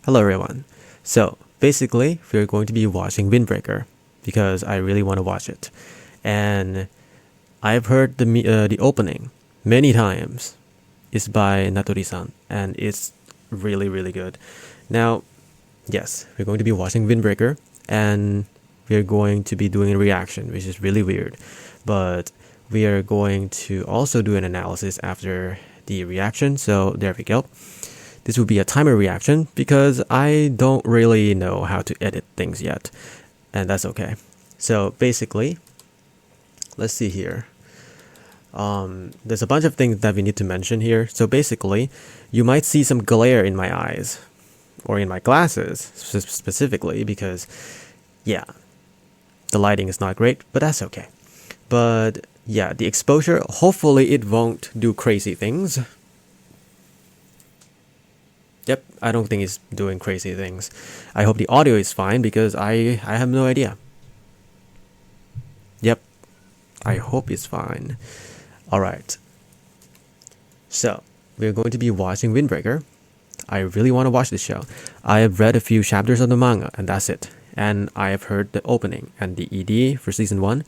Hello everyone. So basically we're going to be watching Windbreaker because I really want to watch it. And I've heard the opening many times. It's by Natori-san and it's really good. Now, yes, we're going to be watching Windbreaker and we're going to be doing a reaction, which is really weird. But we are going to also do an analysis after the reaction, so there we go. This will be a timer reaction because I don't really know how to edit things yet, and that's okay. So basically, let's see here. There's a bunch of things that we need to mention here. So basically, you might see some glare in my eyes, or in my glasses specifically, because yeah, the lighting is not great, but that's okay. But yeah, the exposure, hopefully it won't do crazy things. Yep, I don't think it's doing crazy things. I hope the audio is fine because I have no idea. Yep, I hope it's fine. Alright. So, we're going to be watching Windbreaker. I really want to watch this show. I have read a few chapters of the manga and that's it. And I have heard the opening and the ED for season 1.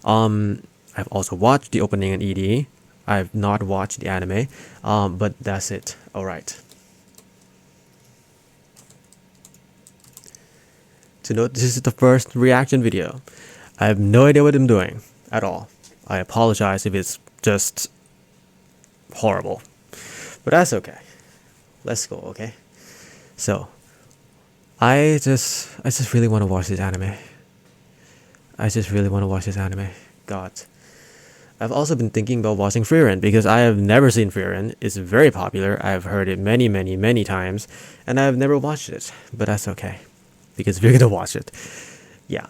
I've also watched the opening and ED. I've not watched the anime, but that's it. Alright. To note, this is the first reaction video. I have no idea what I'm doing at all. I apologize if it's just horrible, but that's okay. Let's go, okay? So, I just really want to watch this anime. I just really want to watch this anime. God. I've also been thinking about watching Furin because I have never seen Furin. It's very popular. I've heard it many times, and I've never watched it, but that's okay. Because we're gonna watch it. Yeah.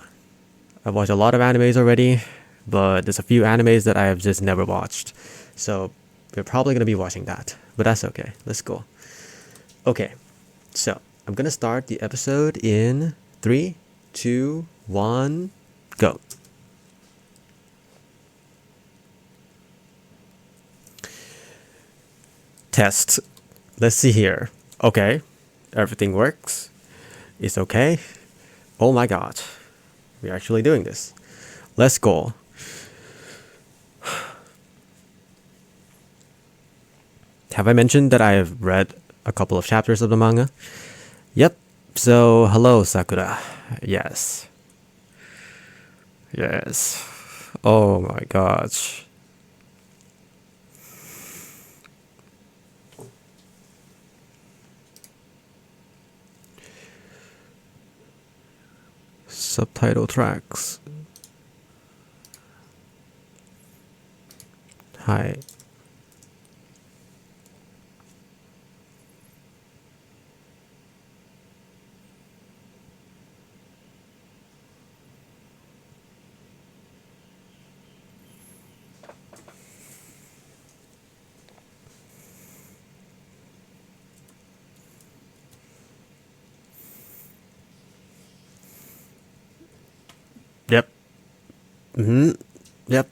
I've watched a lot of animes already, but there's a few animes that I have just never watched. So we're probably gonna be watching that. But that's okay. Let's go. Okay. So I'm gonna start the episode in 3, 2, 1, go. Test. Let's see here. Okay. Everything works. It's okay. Oh my god. We're actually doing this. Let's go. Have I mentioned that I have read a couple of chapters of the manga? Yep. So, hello, Sakura. Yes. Yes. Oh my gosh. Subtitle tracks. Hi. Yep. Yep.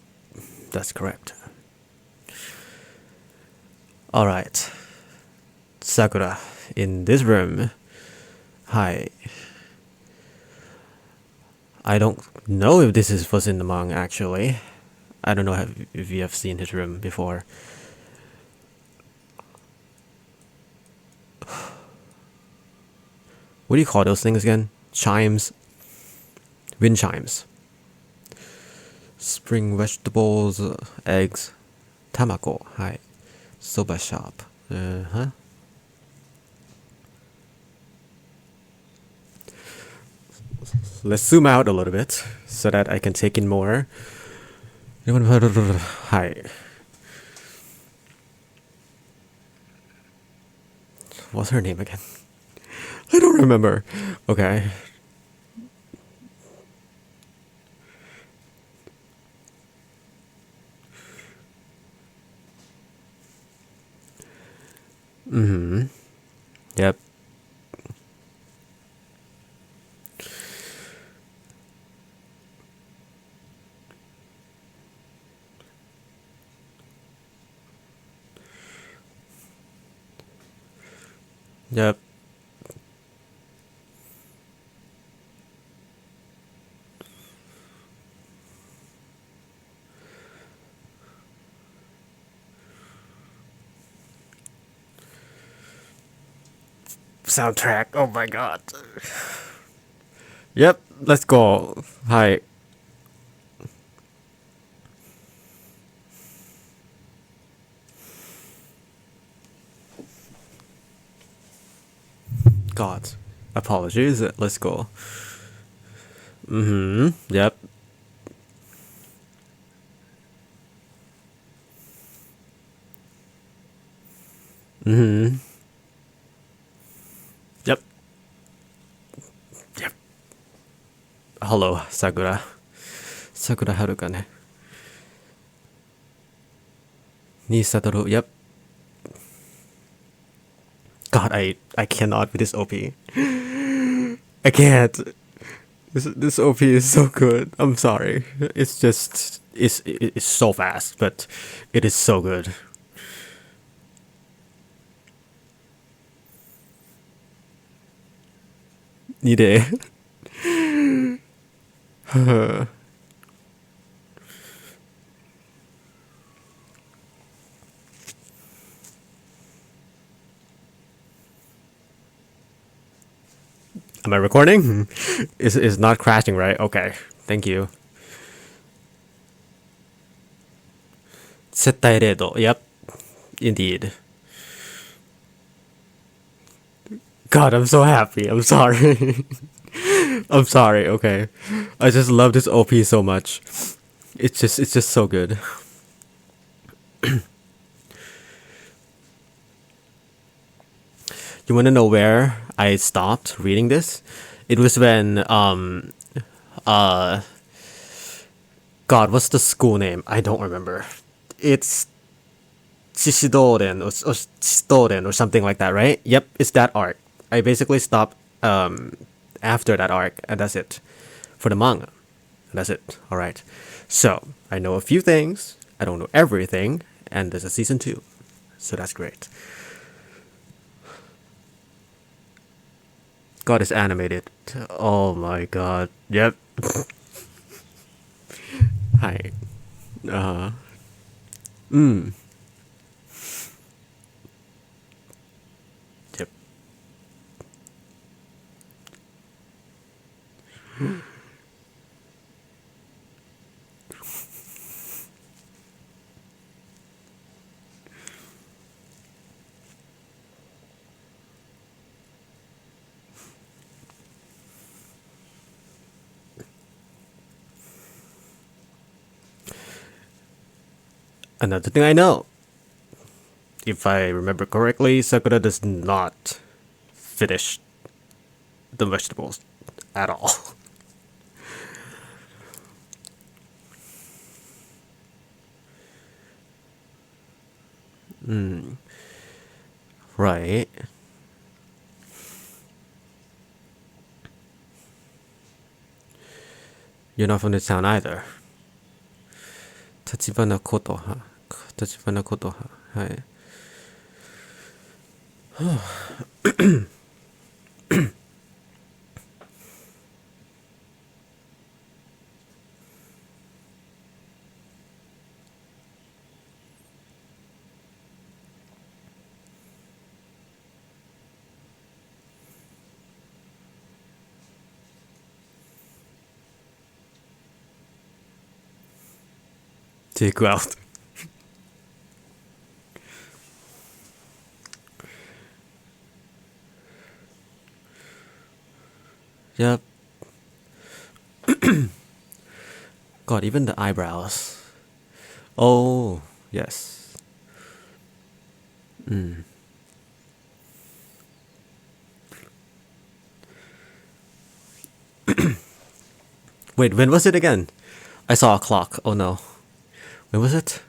That's correct. Alright. Sakura in this room. Hi. I don't know if this was in the manga actually. I don't know if you have seen his room before. What do you call those things again? Chimes? Wind chimes. Spring vegetables, eggs. Tamako. Hi. Soba shop. Huh? Let's zoom out a little bit so that I can take in more. Hi. What's her name again? I don't remember. Okay. Yep. Yep. soundtrack. Oh my god. Yep, let's go. Hi. God. Apologies. Let's go. Yep. Yep. Yep. Hello, Sakura. Sakura Haruka ne. Ni Satoru. Yep. God, I cannot with this OP. I can't. This OP is so good. I'm sorry. It's just it's so fast, but it is so good. Nide. Am I recording? Is not crashing, right? Okay. Thank you. 接待0度. Yep. Indeed. God, I'm so happy. I'm sorry. I'm sorry, okay. I just love this OP so much. It's just so good. You wanna know where I stopped reading this? It was when uh God, what's the school name? I don't remember. It's Shishidoren or Shidoren or something like that, right? Yep, it's that arc. I basically stopped after that arc, and that's it for the manga. And that's it. All right. So I know a few things. I don't know everything, and there's a season 2, so that's great. God, it's animated. Oh my god. Yep. Hi. Yep. Another thing I know, if I remember correctly, Sakura does not finish the vegetables at all. Right. You're not from this town either. Tachibana Kotoha. Tachibana Kotoha. Hi. Take out. Yep. God, even the eyebrows. Oh, yes. Wait, when was it again? I saw a clock. Oh no. When was it?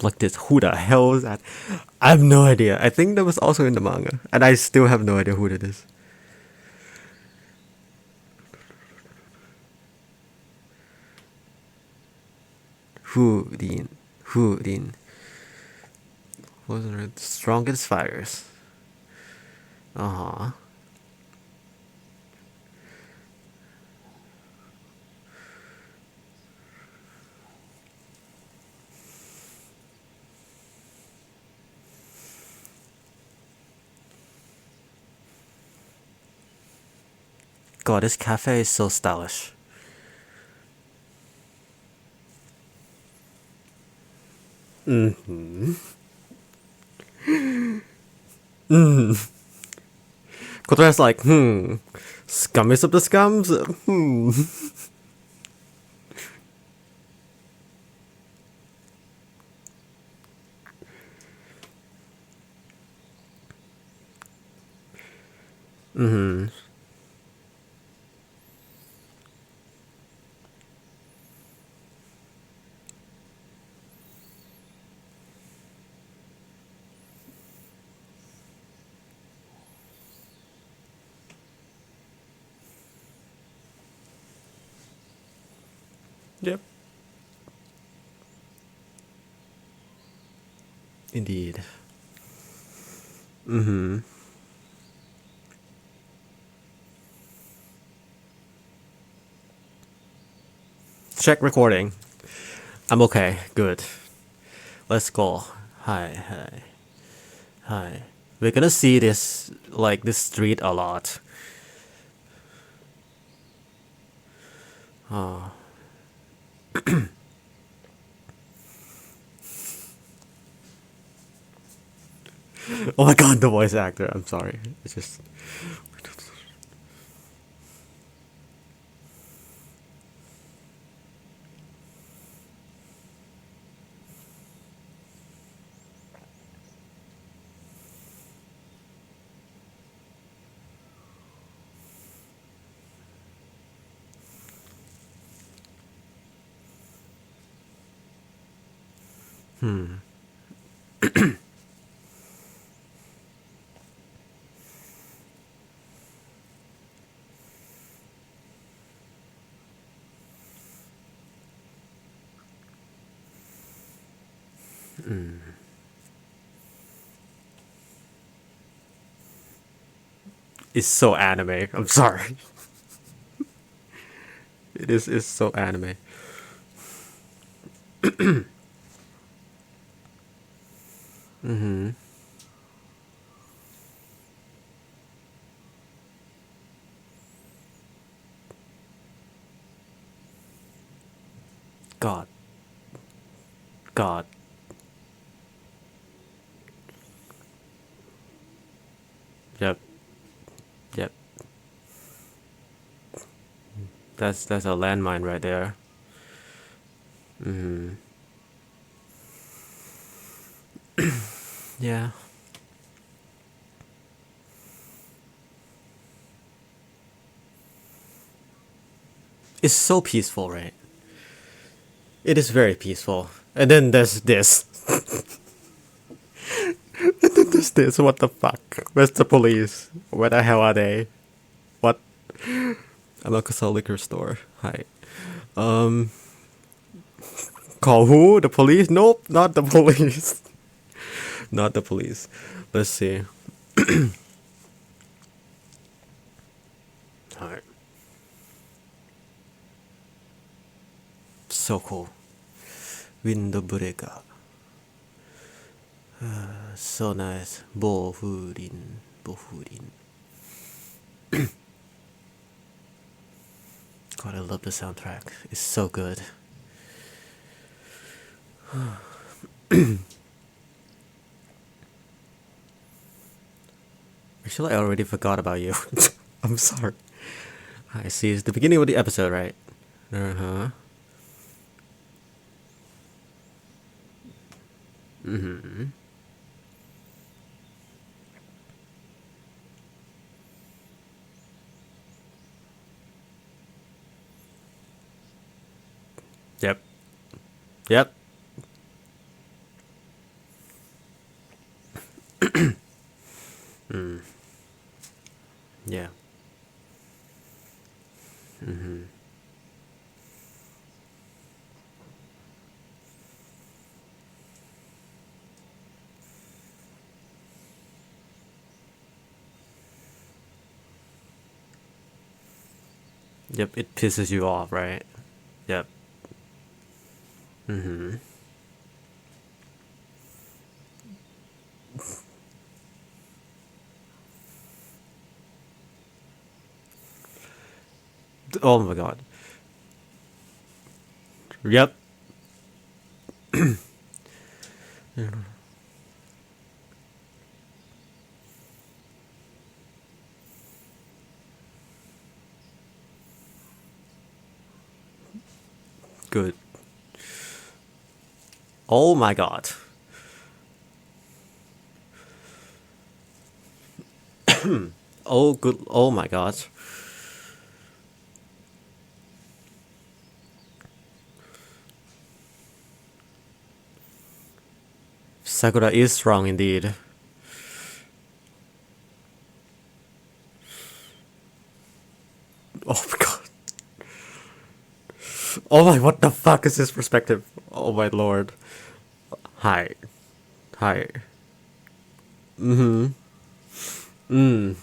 Like this. Who the hell is that? I have no idea. I think that was also in the manga. And I still have no idea who that is. Furin. Furin. Was it the strongest fires? Uh-huh. God, this cafe is so stylish. Mm-hmm. Kotora's like, scummiest of the scums? Mm-hmm. Yep. Indeed. Mm-hmm. Check recording. I'm okay. Good. Let's go. Hi, hi, hi. We're gonna see this, like, this street a lot. Oh. Oh my god, the voice actor. I'm sorry. It's just. Hmm. It's so anime. I'm sorry. It is. It's so anime. Mm-hmm. God. God. Yep. Yep. That's a landmine right there. Mm-hmm. Yeah. It's so peaceful, right? It is very peaceful. And then there's this. And then there's this. What the fuck? Where's the police? Where the hell are they? What? I'm at a liquor store. Hi. Um. Call who? The police? Nope, not the police. Not the police. Let's see. Alright. So cool. Windbreaker. So nice. Furin. Furin. God, I love the soundtrack. It's so good. Actually, I already forgot about you. I'm sorry. I see. It's the beginning of the episode, right? Uh huh. Mm-hmm. Yep. Yep. Mm. Yeah. Mm-hmm. Yep. It pisses you off, right? Yep. Mm-hmm. Oh my god. Yep. Good. Oh my god. Oh good. Oh my god. Sakura is strong indeed. Oh my god. Oh my, what the fuck is this perspective? Oh my lord. Hi. Hi. Mm-hmm. Mm.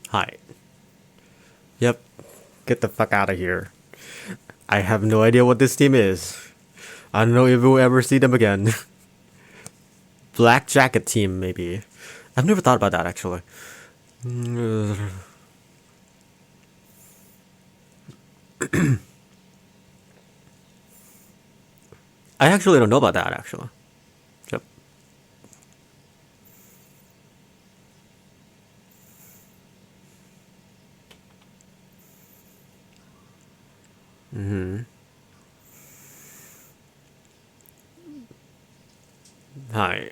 Hi. Yep. Get the fuck out of here. I have no idea what this team is. I don't know if we'll ever see them again. Black Jacket team, maybe. I've never thought about that, actually. I actually don't know about that, actually. Yep. Mm-hmm. Hi.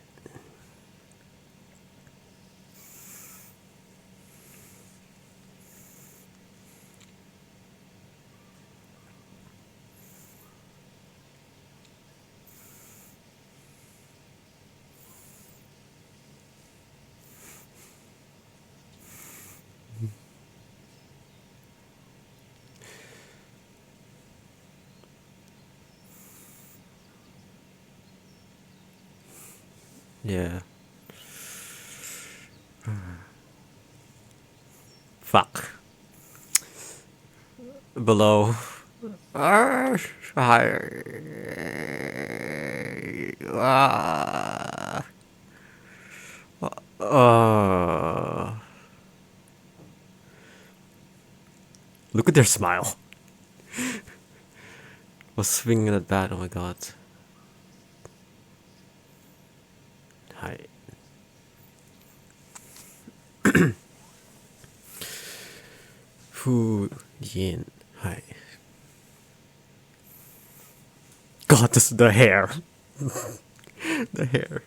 Yeah. Fuck. Below. Hi. Uh, Look at their smile. Was swinging at bat. Oh my god. Hi. Furin. Hi. God, this the hair. The hair.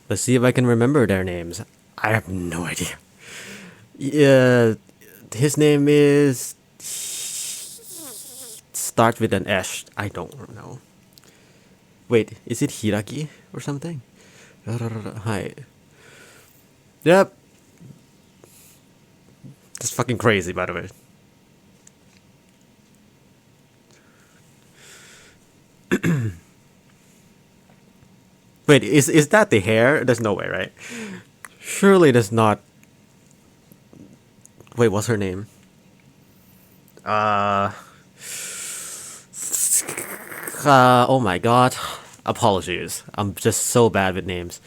Let's see if I can remember their names. I have no idea. Yeah, his name is start with an S. I don't know. Wait, is it Hiraki or something? Hi. Yep. That's fucking crazy, by the way. Wait, is that the hair? There's no way, right? Surely there's not. Wait, what's her name? Uh. Oh my god. Apologies. I'm just so bad with names.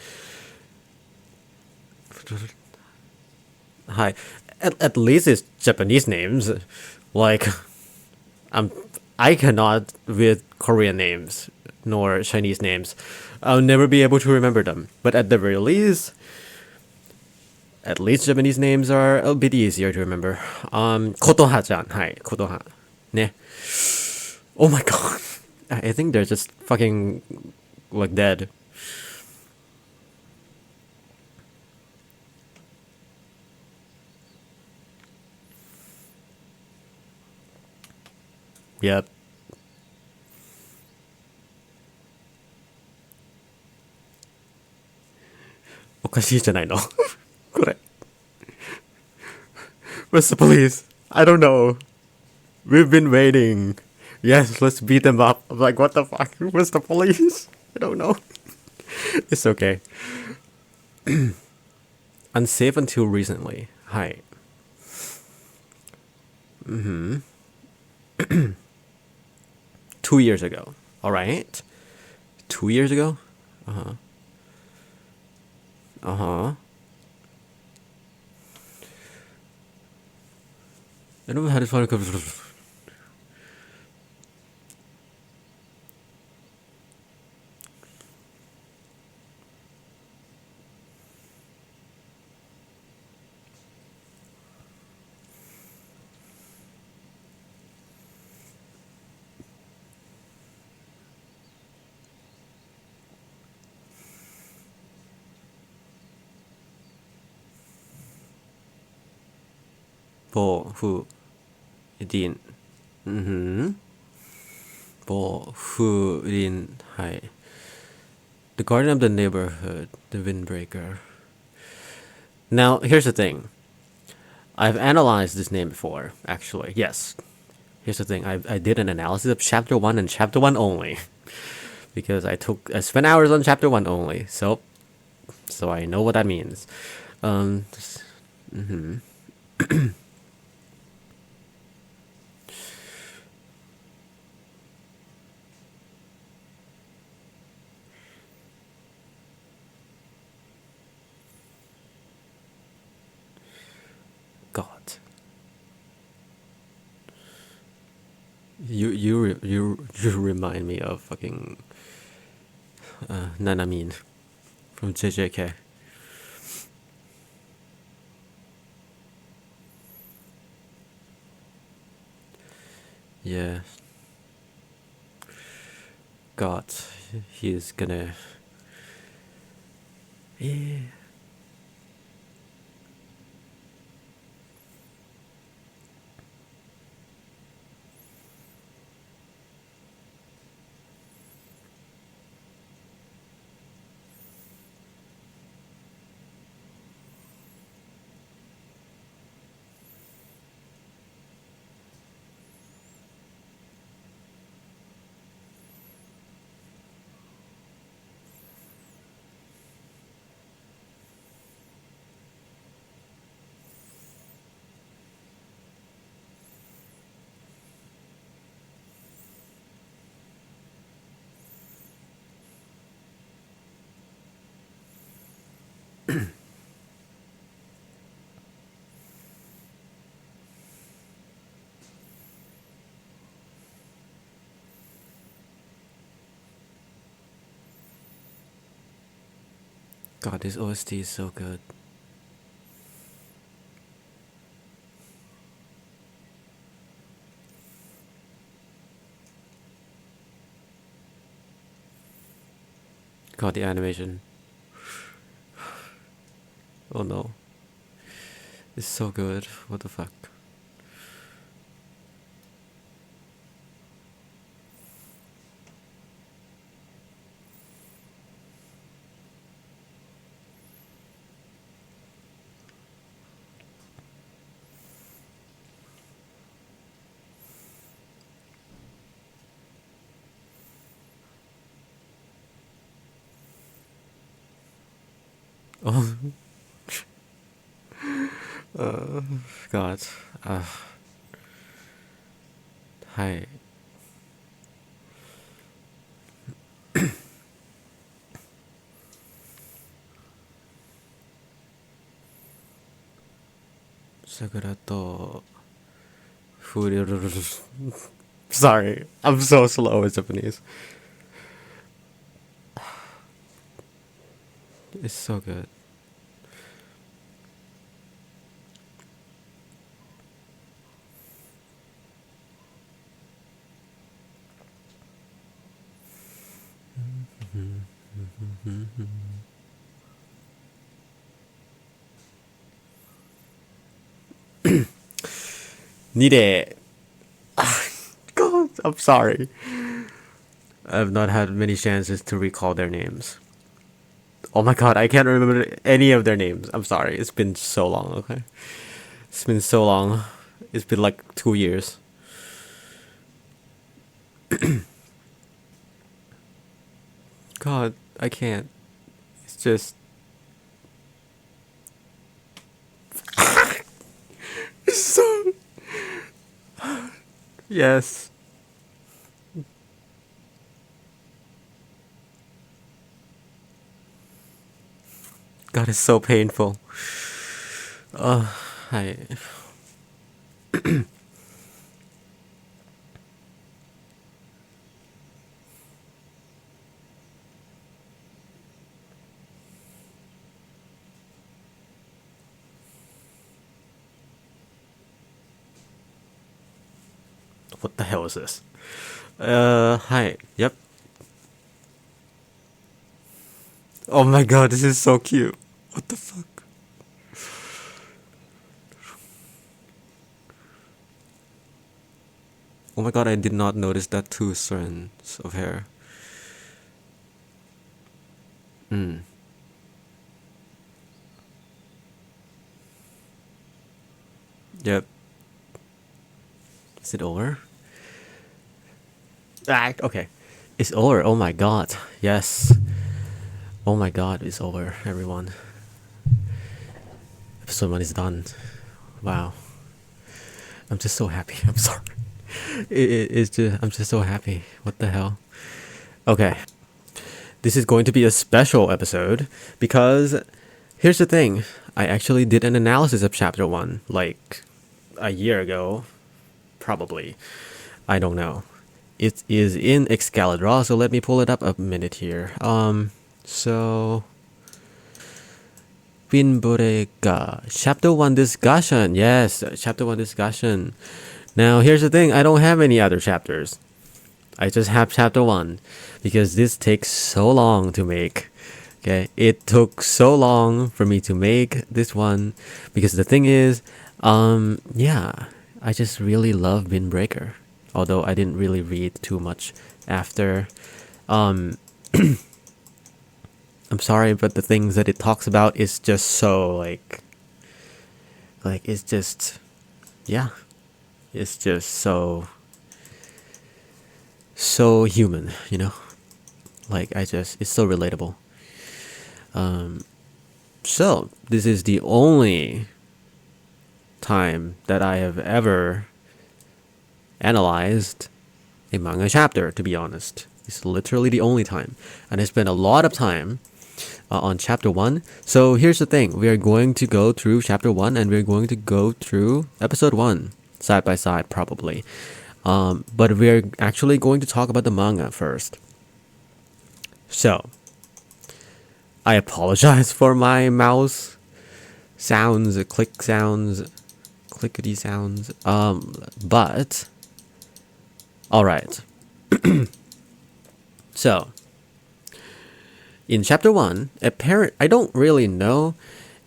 Hi. At least it's Japanese names. Like, I'm. I cannot with Korean names nor Chinese names. I'll never be able to remember them. But at the very least, Japanese names are a bit easier to remember. Kotoha-chan. Hi, Kotoha. Ne. Oh my god. I think they're just fucking like dead. Yep. おかしいじゃないのこれ Where's the police? I don't know. We've been waiting. Yes, let's beat them up. I'm like, what the fuck? Where's the police? I don't know. It's okay. Unsafe until recently. Hi. 2 years ago. All right, 2 years ago. Uh huh. Uh huh. 여러분 how to find 보후린. 보후린. Hi. The Guardian of the Neighborhood, the Windbreaker. Now, here's the thing. I've analyzed this name before, actually. Yes. Here's the thing. I did an analysis of Chapter 1 and Chapter 1 only. Because I spent hours on Chapter 1 only. So I know what that means. God. You remind me of fucking Nanamin from JJK. Yeah. God, he is gonna. Yeah. God, this OST is so good. God, the animation. Oh no. It's so good. What the fuck? Oh. God. Hi. Sakura to Furin. Sorry, I'm so slow with Japanese. It's so good. Nide. God, I'm sorry. I've not had many chances to recall their names. Oh my god, I can't remember any of their names. I'm sorry. It's been so long, okay? It's been so long. It's been like 2 years. God, I can't. It's just. It's so. Yes. god, it's so painful. I What the hell is this? Hi. Yep. Oh my god, this is so cute. What the fuck? Oh my god, I did not notice that two strands of hair. Yep. Is it over? Okay. It's over. Oh my god. Yes. Oh my god, it's over, everyone. Episode 1 is done. Wow. I'm just so happy. I'm sorry. I'm just so happy. What the hell? Okay. This is going to be a special episode because here's the thing. I actually did an analysis of chapter 1 like a year ago. Probably. I don't know. It is in Excalibur, so let me pull it up a minute here. So Winbreka chapter 1 discussion. Yes, chapter 1 discussion. Now here's the thing, I don't have any other chapters. I just have chapter 1 because this takes so long to make. Okay, it took so long for me to make this one because the thing is, yeah, I just really love Windbreaker. Although I didn't really read too much after. I'm sorry, but the things that it talks about is just so like it's just, yeah, it's just so human, you know. Like it's so relatable. So this is the only time that I have ever analyzed a manga chapter, to be honest. It's literally the only time. And I spent a lot of time on chapter 1. So here's the thing. We are going to go through chapter 1 and we're going to go through episode 1 side by side probably. But we're actually going to talk about the manga first. So I apologize for my mouse sounds, click sounds, clickety sounds. But all right. So, in chapter 1, I don't really know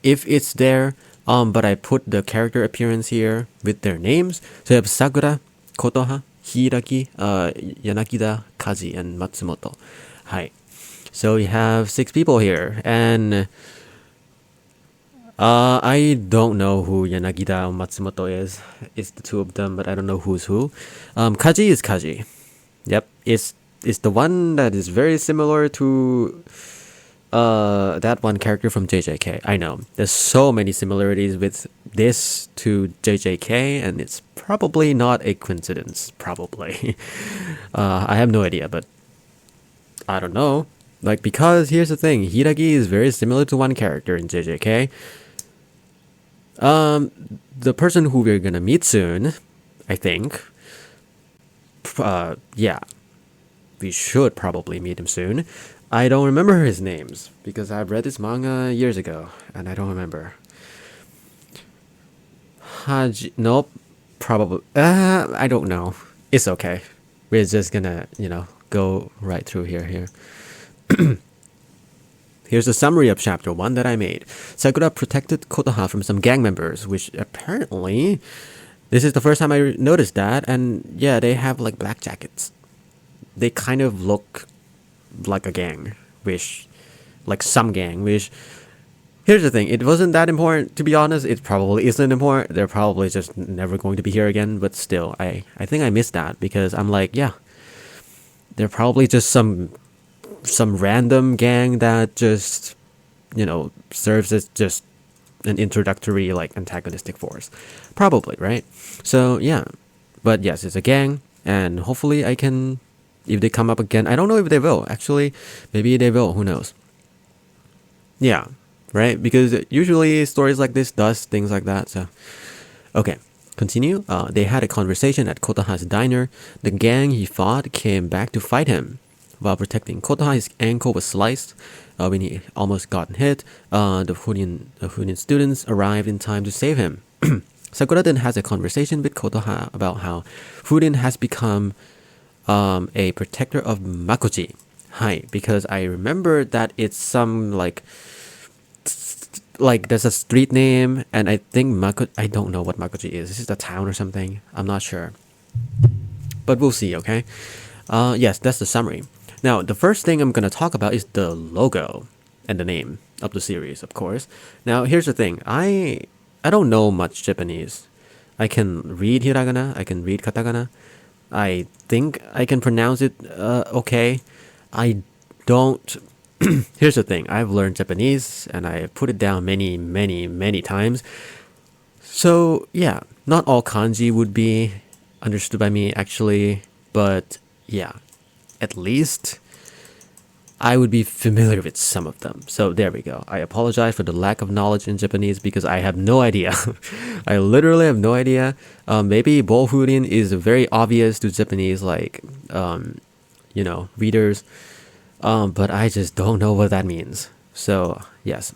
if it's there, but I put the character appearance here with their names. So you have Sakura, Kotoha, Hiraki, Yanakida, Kazi, and Matsumoto. Hi. So we have 6 people here, and I don't know who Yanagida or Matsumoto is. It's the 2 of them, but I don't know who's who. Kaji is Kaji. Yep, it's the one that is very similar to that one character from JJK. I know there's so many similarities with this to JJK, and it's probably not a coincidence. Probably, I have no idea, but I don't know. Like, because here's the thing, Hiragi is very similar to one character in JJK. The person who we're gonna meet soon, I think. Yeah, we should probably meet him soon. I don't remember his names because I've read this manga years ago and I don't remember. Haji, nope, probably. I don't know. It's okay. We're just gonna, go right through here. Here's a summary of chapter 1 that I made. Sakura protected Kotoha from some gang members, which apparently, this is the first time I noticed that, and yeah, they have like black jackets. They kind of look like a gang, like some gang, here's the thing, it wasn't that important, to be honest. It probably isn't important. They're probably just never going to be here again, but still, I think I missed that because I'm like, yeah, they're probably just some random gang that just, serves as just an introductory, like, antagonistic force. Probably, right? So, yeah. But yes, it's a gang, and hopefully I can, if they come up again, I don't know if they will, actually. Maybe they will, who knows? Yeah. right? Because usually stories like this does things like that. So, okay, continue. They had a conversation at Kotoha's diner. The gang he fought came back to fight him. While protecting Kotoha, his ankle was sliced when he almost got hit. The Furin students arrived in time to save him. Sakura then has a conversation with Kotoha about how Furin has become a protector of Makoji. Hi, because I remember that it's some like there's a street name, and I think I don't know what Makoji is. Is it a town or something? I'm not sure, but we'll see. Okay. Yes, that's the summary. Now, the first thing I'm gonna talk about is the logo and the name of the series, of course. Now, here's the thing. I don't know much Japanese. I can read hiragana. I can read katakana. I think I can pronounce it okay. I don't. Here's the thing. I've learned Japanese and I put it down many, many, many times. So yeah, not all kanji would be understood by me actually, but yeah, at least I would be familiar with some of them. So there we go. I apologize for the lack of knowledge in Japanese because I have no idea. I literally have no idea. Maybe Bofurin is very obvious to Japanese readers. But I just don't know what that means. So yes.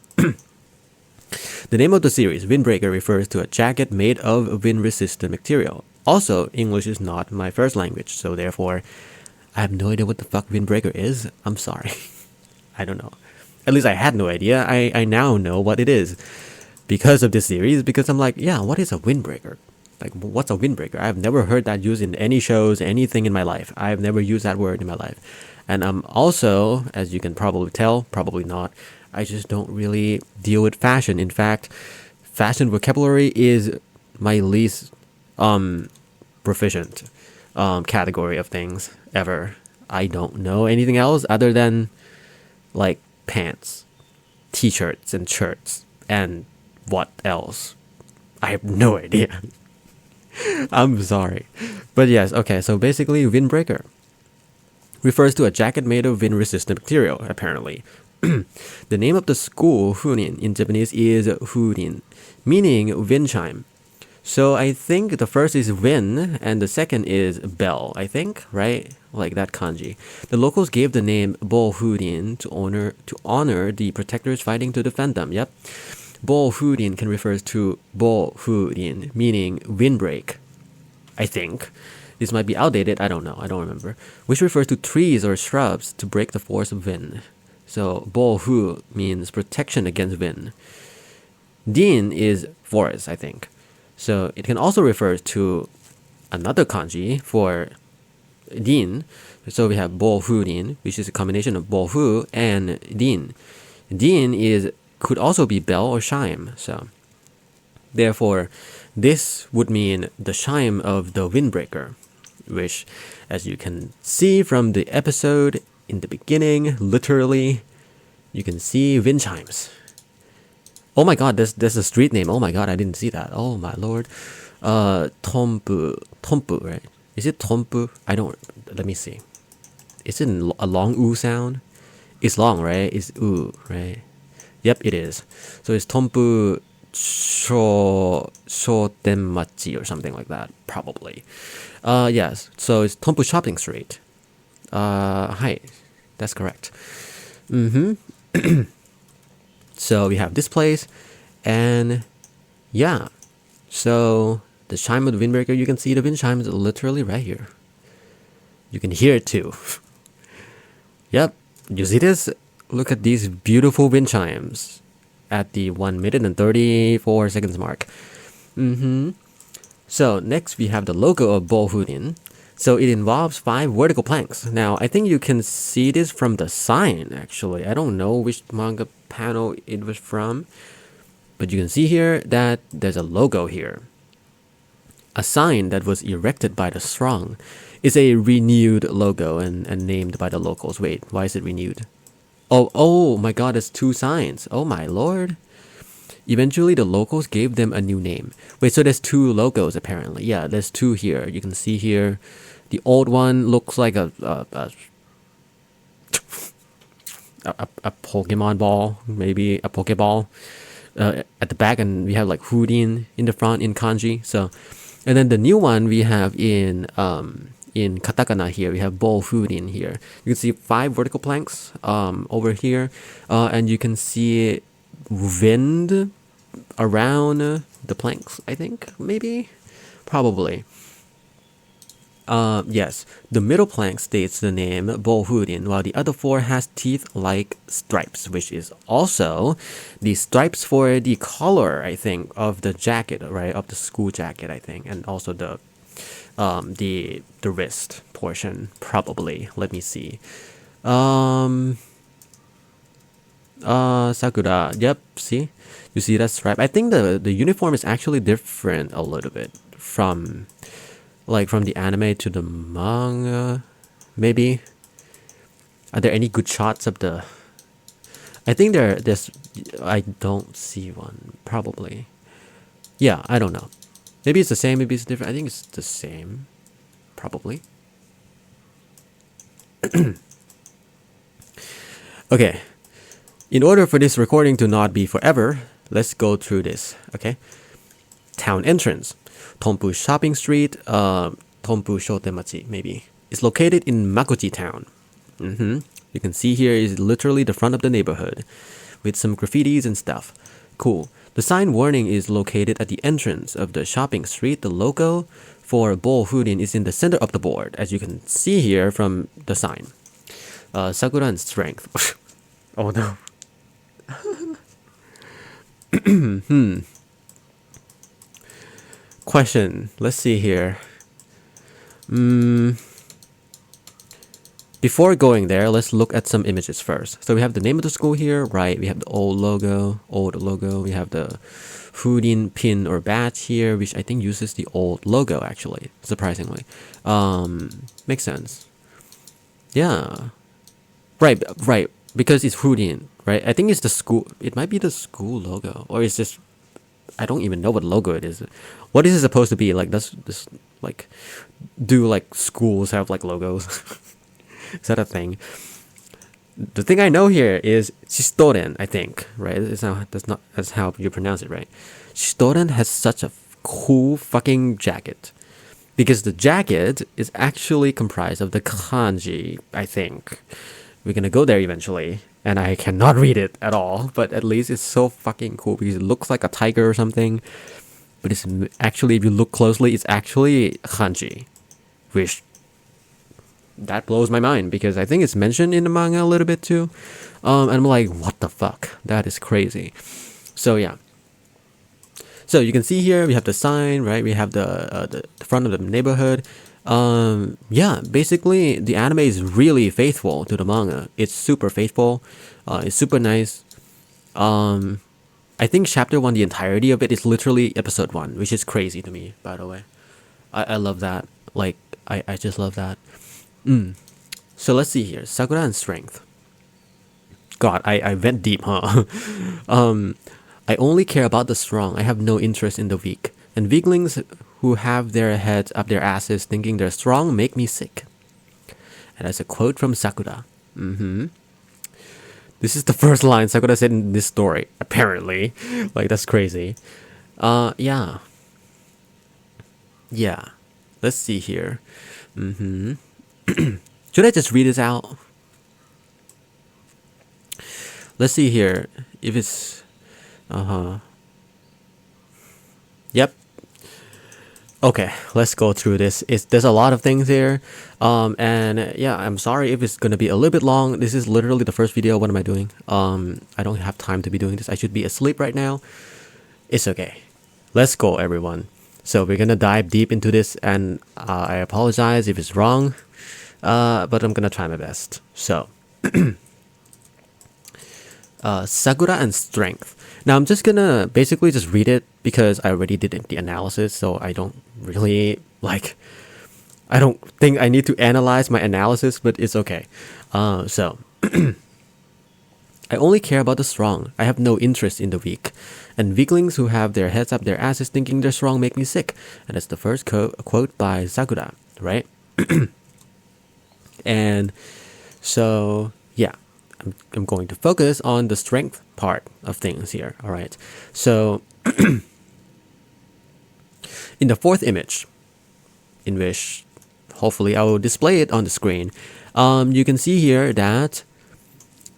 The name of the series, Windbreaker, refers to a jacket made of wind-resistant material. Also, English is not my first language, so therefore I have no idea what the fuck windbreaker is. I'm sorry. I don't know. At least I had no idea. I now know what it is because of this series, because I'm like, yeah, what is a windbreaker? Like, what's a windbreaker? I've never heard that used in any shows, anything in my life. I've never used that word in my life. And I'm also, as you can probably tell, probably not, I just don't really deal with fashion. In fact, fashion vocabulary is my least proficient category of things ever. I don't know anything else other than like pants, t-shirts and shirts, and what else? I have no idea. I'm sorry. But yes, okay, so basically windbreaker refers to a jacket made of wind-resistant material, apparently. The name of the school, Furin, in Japanese is Furin, meaning wind chime. So I think the first is win and the second is bell, I think, right? Like that kanji. The locals gave the name Bofurin to honor the protectors fighting to defend them. Yep. Bofurin can refer to Bofurin, meaning windbreak, I think. This might be outdated, I don't know, I don't remember. Which refers to trees or shrubs to break the force of wind. So, Bofu means protection against wind. Din is forest, I think. So it can also refer to another kanji for din. So we have Bofurin, which is a combination of Bofu and din. Din could also be bell or chime. So therefore, this would mean the chime of the windbreaker, which, as you can see from the episode in the beginning, literally, you can see wind chimes. Oh my god, there's a street name. Oh my god, I didn't see that. Oh my lord. Tompu, right? Is it Tompu? Let me see. Is it a long oo sound? It's long, right? It's oo, right? Yep, it is. So it's Tompu Shotenmachi or something like that, probably. Yes, so it's Tompu Shopping Street. Hi, that's correct. So we have this place, and yeah, so the chime of the windbreaker, you can see the wind chime is literally right here. You can hear it too. Yep, you see this? Look at these beautiful wind chimes at the 1 minute and 34 seconds mark. So next we have the logo of Bofurin. So it involves 5 vertical planks. Now, I think you can see this from the sign, actually. I don't know which manga panel it was from, but you can see here that there's a logo here. A sign that was erected by the strong is a renewed logo and named by the locals. Wait, why is it renewed? Oh my god, there's 2 signs. Oh my lord. Eventually, the locals gave them a new name. Wait, so there's 2 logos apparently. Yeah, there's 2 here. You can see here. The old one looks like a a Pokemon ball, maybe a Pokeball at the back, and we have like Furin in the front in kanji. So, and then the new one we have in katakana here, we have Bo Furin here. You can see 5 vertical planks over here, and you can see wind around the planks, I think, maybe, probably. Yes, the middle plank states the name Bohudin, while the other 4 has teeth-like stripes, which is also the stripes for the collar, I think, of the jacket, right, of the school jacket, I think, and also the wrist portion, probably. Let me see. Sakura, yep, see? You see that stripe? I think the uniform is actually different a little bit from the anime to the manga, maybe. Are there any good shots of the... I think there's... I don't see one, probably. Yeah, I don't know. Maybe it's the same, maybe it's different. I think it's the same, probably. Okay. In order for this recording to not be forever, let's go through this, okay? Town entrance. Tompu Shopping Street, Tompu Shotemachi, maybe. It's located in Makoji Town. You can see here is literally the front of the neighborhood with some graffitis and stuff. Cool. The sign warning is located at the entrance of the shopping street. The logo for Bo Furin is in the center of the board, as you can see here from the sign. Sakura and strength. Oh no. Question. Let's see here. Before going there, let's look at some images first. So we have the name of the school here, right? We have the old logo. We have the Furin pin or badge here, which I think uses the old logo, actually, surprisingly. Makes sense. Yeah. Right, because it's Furin, right? I think it's the school. It might be the school logo, or it's just... I don't even know what logo it is. What is it supposed to be? Like, does this, like, do, like, schools have, like, logos? Is that a thing? The thing I know here is Shistoren, I think, right? That's how you pronounce it, right? Shistoren has such a cool fucking jacket. Because the jacket is actually comprised of the kanji, I think. We're gonna go there eventually. And I cannot read it at all, but at least it's so fucking cool because it looks like a tiger or something. But it's actually, if you look closely, it's actually kanji, which that blows my mind because I think it's mentioned in the manga a little bit too. And I'm like, what the fuck? That is crazy. So yeah. So you can see here we have the sign, right? We have the front of the neighborhood. Yeah, basically the anime is really faithful to the manga. It's super faithful. It's super nice. I think chapter 1, the entirety of it is literally episode 1, which is crazy to me, by the way. I love that. Like, I just love that. So let's see here. Sakura and strength. God, I went deep, huh? I only care about the strong. I have no interest in the weak. And weaklings who have their heads up their asses thinking they're strong make me sick. And that's a quote from Sakura. This is the first line Sakura said in this story, apparently. Like, that's crazy. Yeah. Yeah. Let's see here. Should I just read this out? Let's see here. If it's... Yep. Okay, let's go through this. There's a lot of things here. And yeah, I'm sorry if it's gonna be a little bit long. This is literally the first video. What am I doing? I don't have time to be doing this. I should be asleep right now. It's okay. Let's go, everyone. So we're gonna dive deep into this, and I apologize if it's wrong, but I'm gonna try my best. So, Sakura and strength. Now I'm just gonna basically just read it because I already did the analysis, so I don't really I don't think I need to analyze my analysis, but it's okay. So I only care about the strong. I have no interest in the weak. And weaklings who have their heads up their asses thinking they're strong make me sick. And that's the first quote by Sakura, right? And so, yeah. I'm going to focus on the strength part of things here. All right. So in the fourth image, in which hopefully I will display it on the screen, you can see here that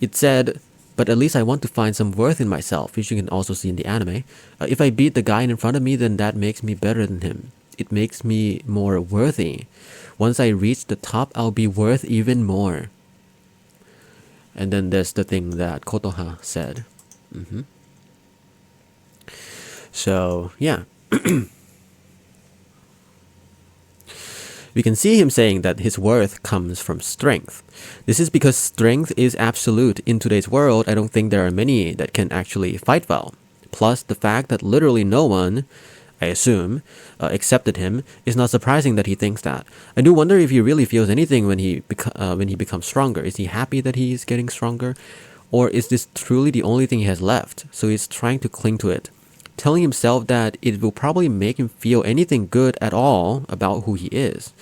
it said, but at least I want to find some worth in myself, which you can also see in the anime. If I beat the guy in front of me, then that makes me better than him. It makes me more worthy. Once I reach the top, I'll be worth even more. And then there's the thing that Kotoha said. So, yeah. We can see him saying that his worth comes from strength. This is because strength is absolute. In today's world, I don't think there are many that can actually fight well. Plus, the fact that literally no one, I assume, accepted him is not surprising that he thinks that. I do wonder if he really feels anything when he becomes stronger. Is he happy that he's getting stronger? Or is this truly the only thing he has left? So he's trying to cling to it, telling himself that it will probably make him feel anything good at all about who he is.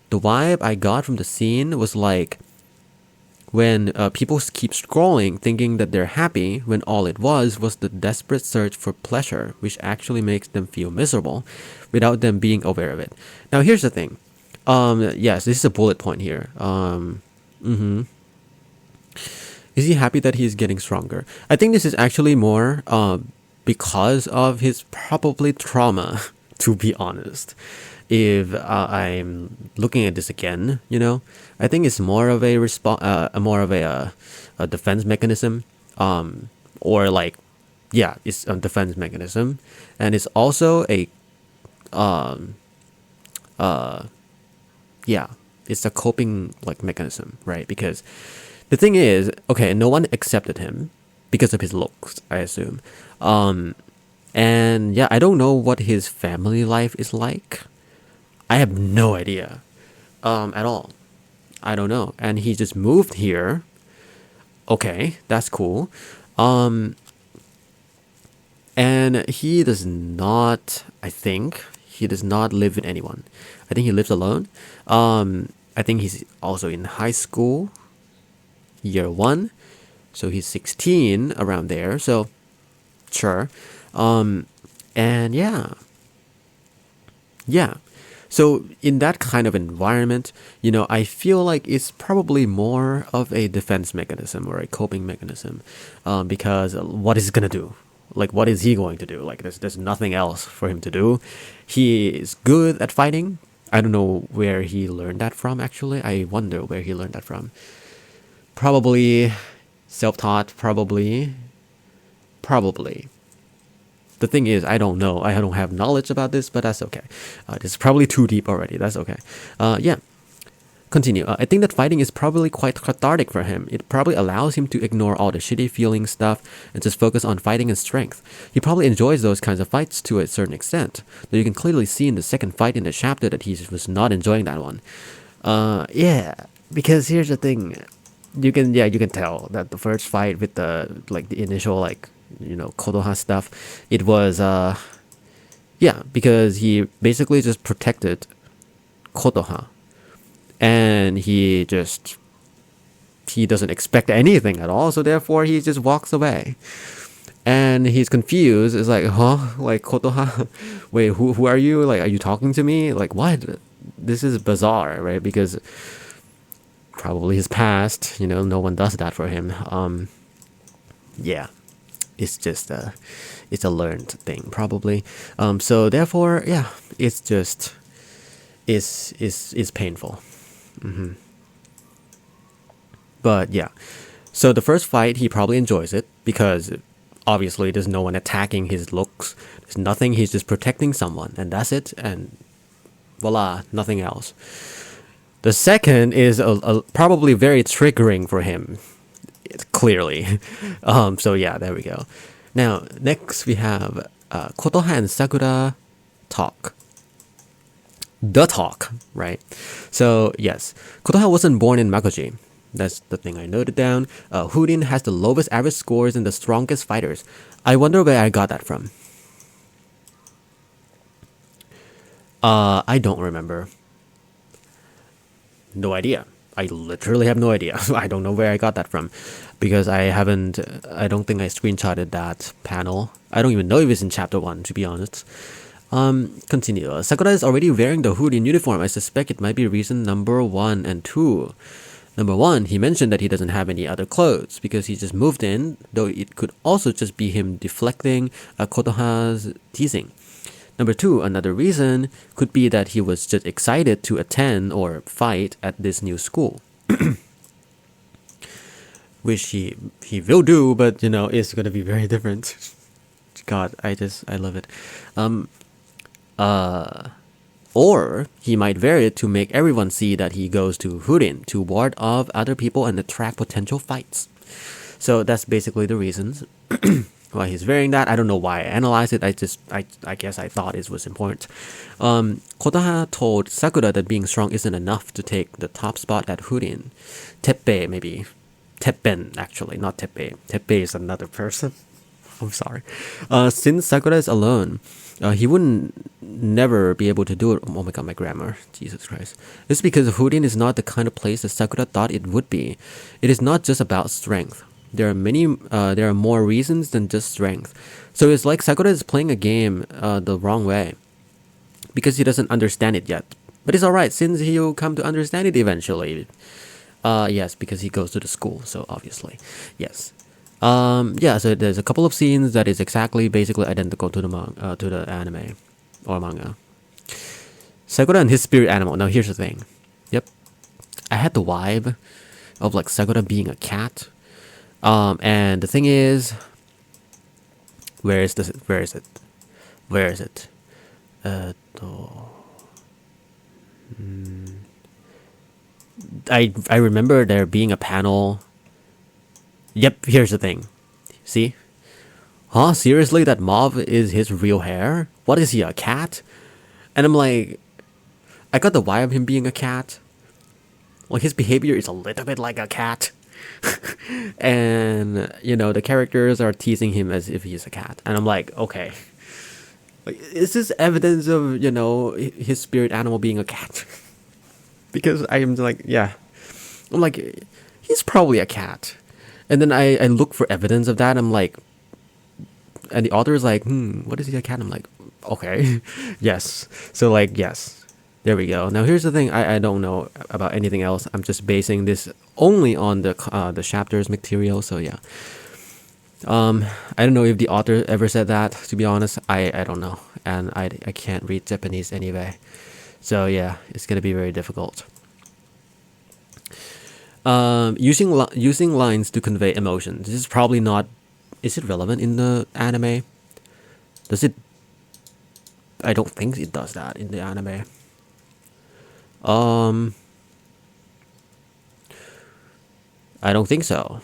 The vibe I got from the scene was like when people keep scrolling thinking that they're happy when all it was the desperate search for pleasure, which actually makes them feel miserable without them being aware of it. Now here's the thing. Yes, this is a bullet point here. Is he happy that he's getting stronger? I think this is actually more because of his probably trauma, to be honest. If I'm looking at this again, I think it's more of a a defense mechanism, or like, yeah, it's a defense mechanism, and it's also a, yeah, it's a coping like mechanism, right? Because the thing is, okay, no one accepted him because of his looks, I assume. And yeah, I don't know what his family life is like. I have no idea at all. I don't know. And he just moved here. Okay, that's cool. And he does not, I think, he does not live with anyone. I think he lives alone. I think he's also in high school, year 1. So he's 16, around there. So, sure. And yeah. So in that kind of environment, I feel like it's probably more of a defense mechanism or a coping mechanism, because what is he gonna do? Like, what is he going to do? Like, there's nothing else for him to do. He is good at fighting. I don't know where he learned that from, actually. I wonder where he learned that from. Probably self-taught, probably. The thing is, I don't know. I don't have knowledge about this, but that's okay. This is probably too deep already. That's okay. Yeah. Continue. I think that fighting is probably quite cathartic for him. It probably allows him to ignore all the shitty feeling stuff and just focus on fighting and strength. He probably enjoys those kinds of fights to a certain extent, though you can clearly see in the second fight in the chapter that he was not enjoying that one. Yeah, because here's the thing. You can tell that the first fight with the initial Kodoha stuff, it was because he basically just protected Kodoha, and he doesn't expect anything at all, so therefore he just walks away, and he's confused. It's like, huh, like, Kodoha, wait, who are you? Like, are you talking to me? Like, what? This is bizarre, right? Because probably his past, no one does that for him. Yeah. It's just it's a learned thing, probably. So therefore, yeah, it's just is painful. But yeah, so the first fight, he probably enjoys it because obviously there's no one attacking his looks. There's nothing. He's just protecting someone, and that's it. And voila, nothing else. The second is probably very triggering for him. Clearly. So yeah, there we go. Now, next we have Kotoha and Sakura talk. The talk, right? So yes, Kotoha wasn't born in Makoji. That's the thing I noted down. Furin has the lowest average scores and the strongest fighters. I wonder where I got that from. I don't remember. No idea. I literally have no idea. I don't know where I got that from, because I don't think I screenshotted that panel. I don't even know if it's in chapter 1, to be honest. Continue. Sakura is already wearing the hood in uniform. I suspect it might be reason number 1 and 2. Number 1, he mentioned that he doesn't have any other clothes because he just moved in, though it could also just be him deflecting Kotoha's teasing. Number 2, another reason could be that he was just excited to attend or fight at this new school. Which he will do, but it's gonna be very different. God, I love it. Or he might wear it to make everyone see that he goes to Furin to ward off other people and attract potential fights. So that's basically the reasons why he's wearing that. I don't know why I analyzed it. I guess I thought it was important. Kotoha told Sakura that being strong isn't enough to take the top spot at Furin. Teppei, maybe. Teppen, actually, not Teppei. Teppei is another person. I'm sorry. Since Sakura is alone, he wouldn't never be able to do it. Oh my god, my grammar. Jesus Christ. This is because Furin is not the kind of place that Sakura thought it would be. It is not just about strength. There are more reasons than just strength. So it's like Sakura is playing a game the wrong way, because he doesn't understand it yet. But it's alright, since he'll come to understand it eventually. Yes, because he goes to the school, so obviously. Yes. So there's a couple of scenes that is basically identical to the anime or manga. Sakura and his spirit animal. Now here's the thing. Yep. I had the vibe of like Sakura being a cat. And the thing is, where is it? I remember there being a panel. Yep, here's the thing. See? Huh? Seriously, that mauve is his real hair? What is he, a cat? And I'm like, I got the vibe of him being a cat. Like, his behavior is a little bit like a cat. And, the characters are teasing him as if he's a cat. And I'm like, okay. Like, is this evidence of, his spirit animal being a cat? Because I am like, yeah. I'm like, he's probably a cat. And then I look for evidence of that. I'm like, and the author is like, what is he, a cat? I'm like, okay. Yes. So like, yes. There we go. Now here's the thing. I don't know about anything else. I'm just basing this only on the chapters material. So yeah. I don't know if the author ever said that, to be honest. I don't know. And I can't read Japanese anyway. So yeah, it's gonna be very difficult. Using lines to convey emotions. This is probably not. Is it relevant in the anime? Does it? I don't think it does that in the anime. I don't think so.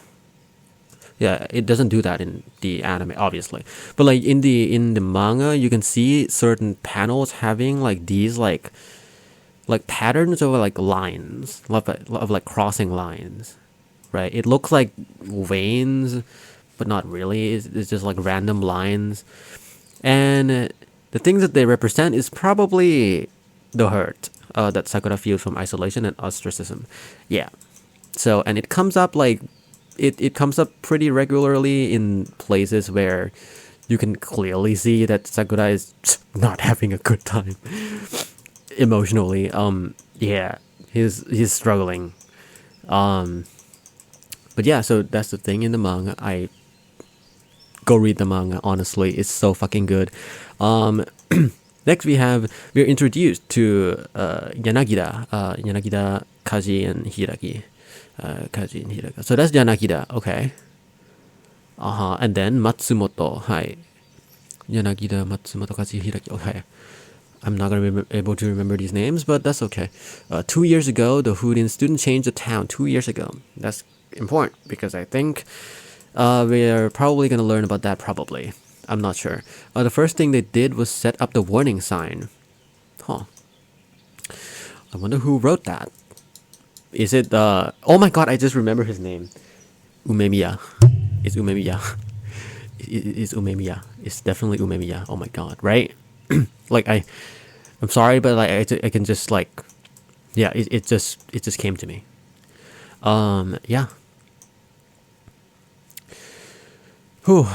Yeah, it doesn't do that in the anime, obviously. But like in the manga, you can see certain panels having like these like patterns of like lines of like crossing lines, right? It looks like veins, but not really. It's just like random lines, and the things that they represent is probably the hurt that Sakura feels from isolation and ostracism. Yeah. So, and it comes up like it comes up pretty regularly in places where you can clearly see that Sakura is not having a good time emotionally. Yeah, he's struggling. But yeah, so that's the thing in the manga. I go read the manga, honestly. It's so fucking good. Next we're introduced to Yanagida, Kaji and Hiragi. Kaji and Hiragi. So that's Yanagida, okay. And then Matsumoto, hi. Yanagida, Matsumoto, Kaji, Hiragi, okay. I'm not going to be able to remember these names, but that's okay. 2 years ago, the Furin student changed the town 2 years ago. That's important, because I think we're probably going to learn about that probably. I'm not sure. The first thing they did was set up the warning sign. Huh. I wonder who wrote that. Is it, oh my god, I just remember his name. Umemiya. It's Umemiya. It's Umemiya. It's definitely Umemiya. Oh my god, right? Like, I'm sorry, but like, I can just like, yeah, it just came to me. Yeah. Whew.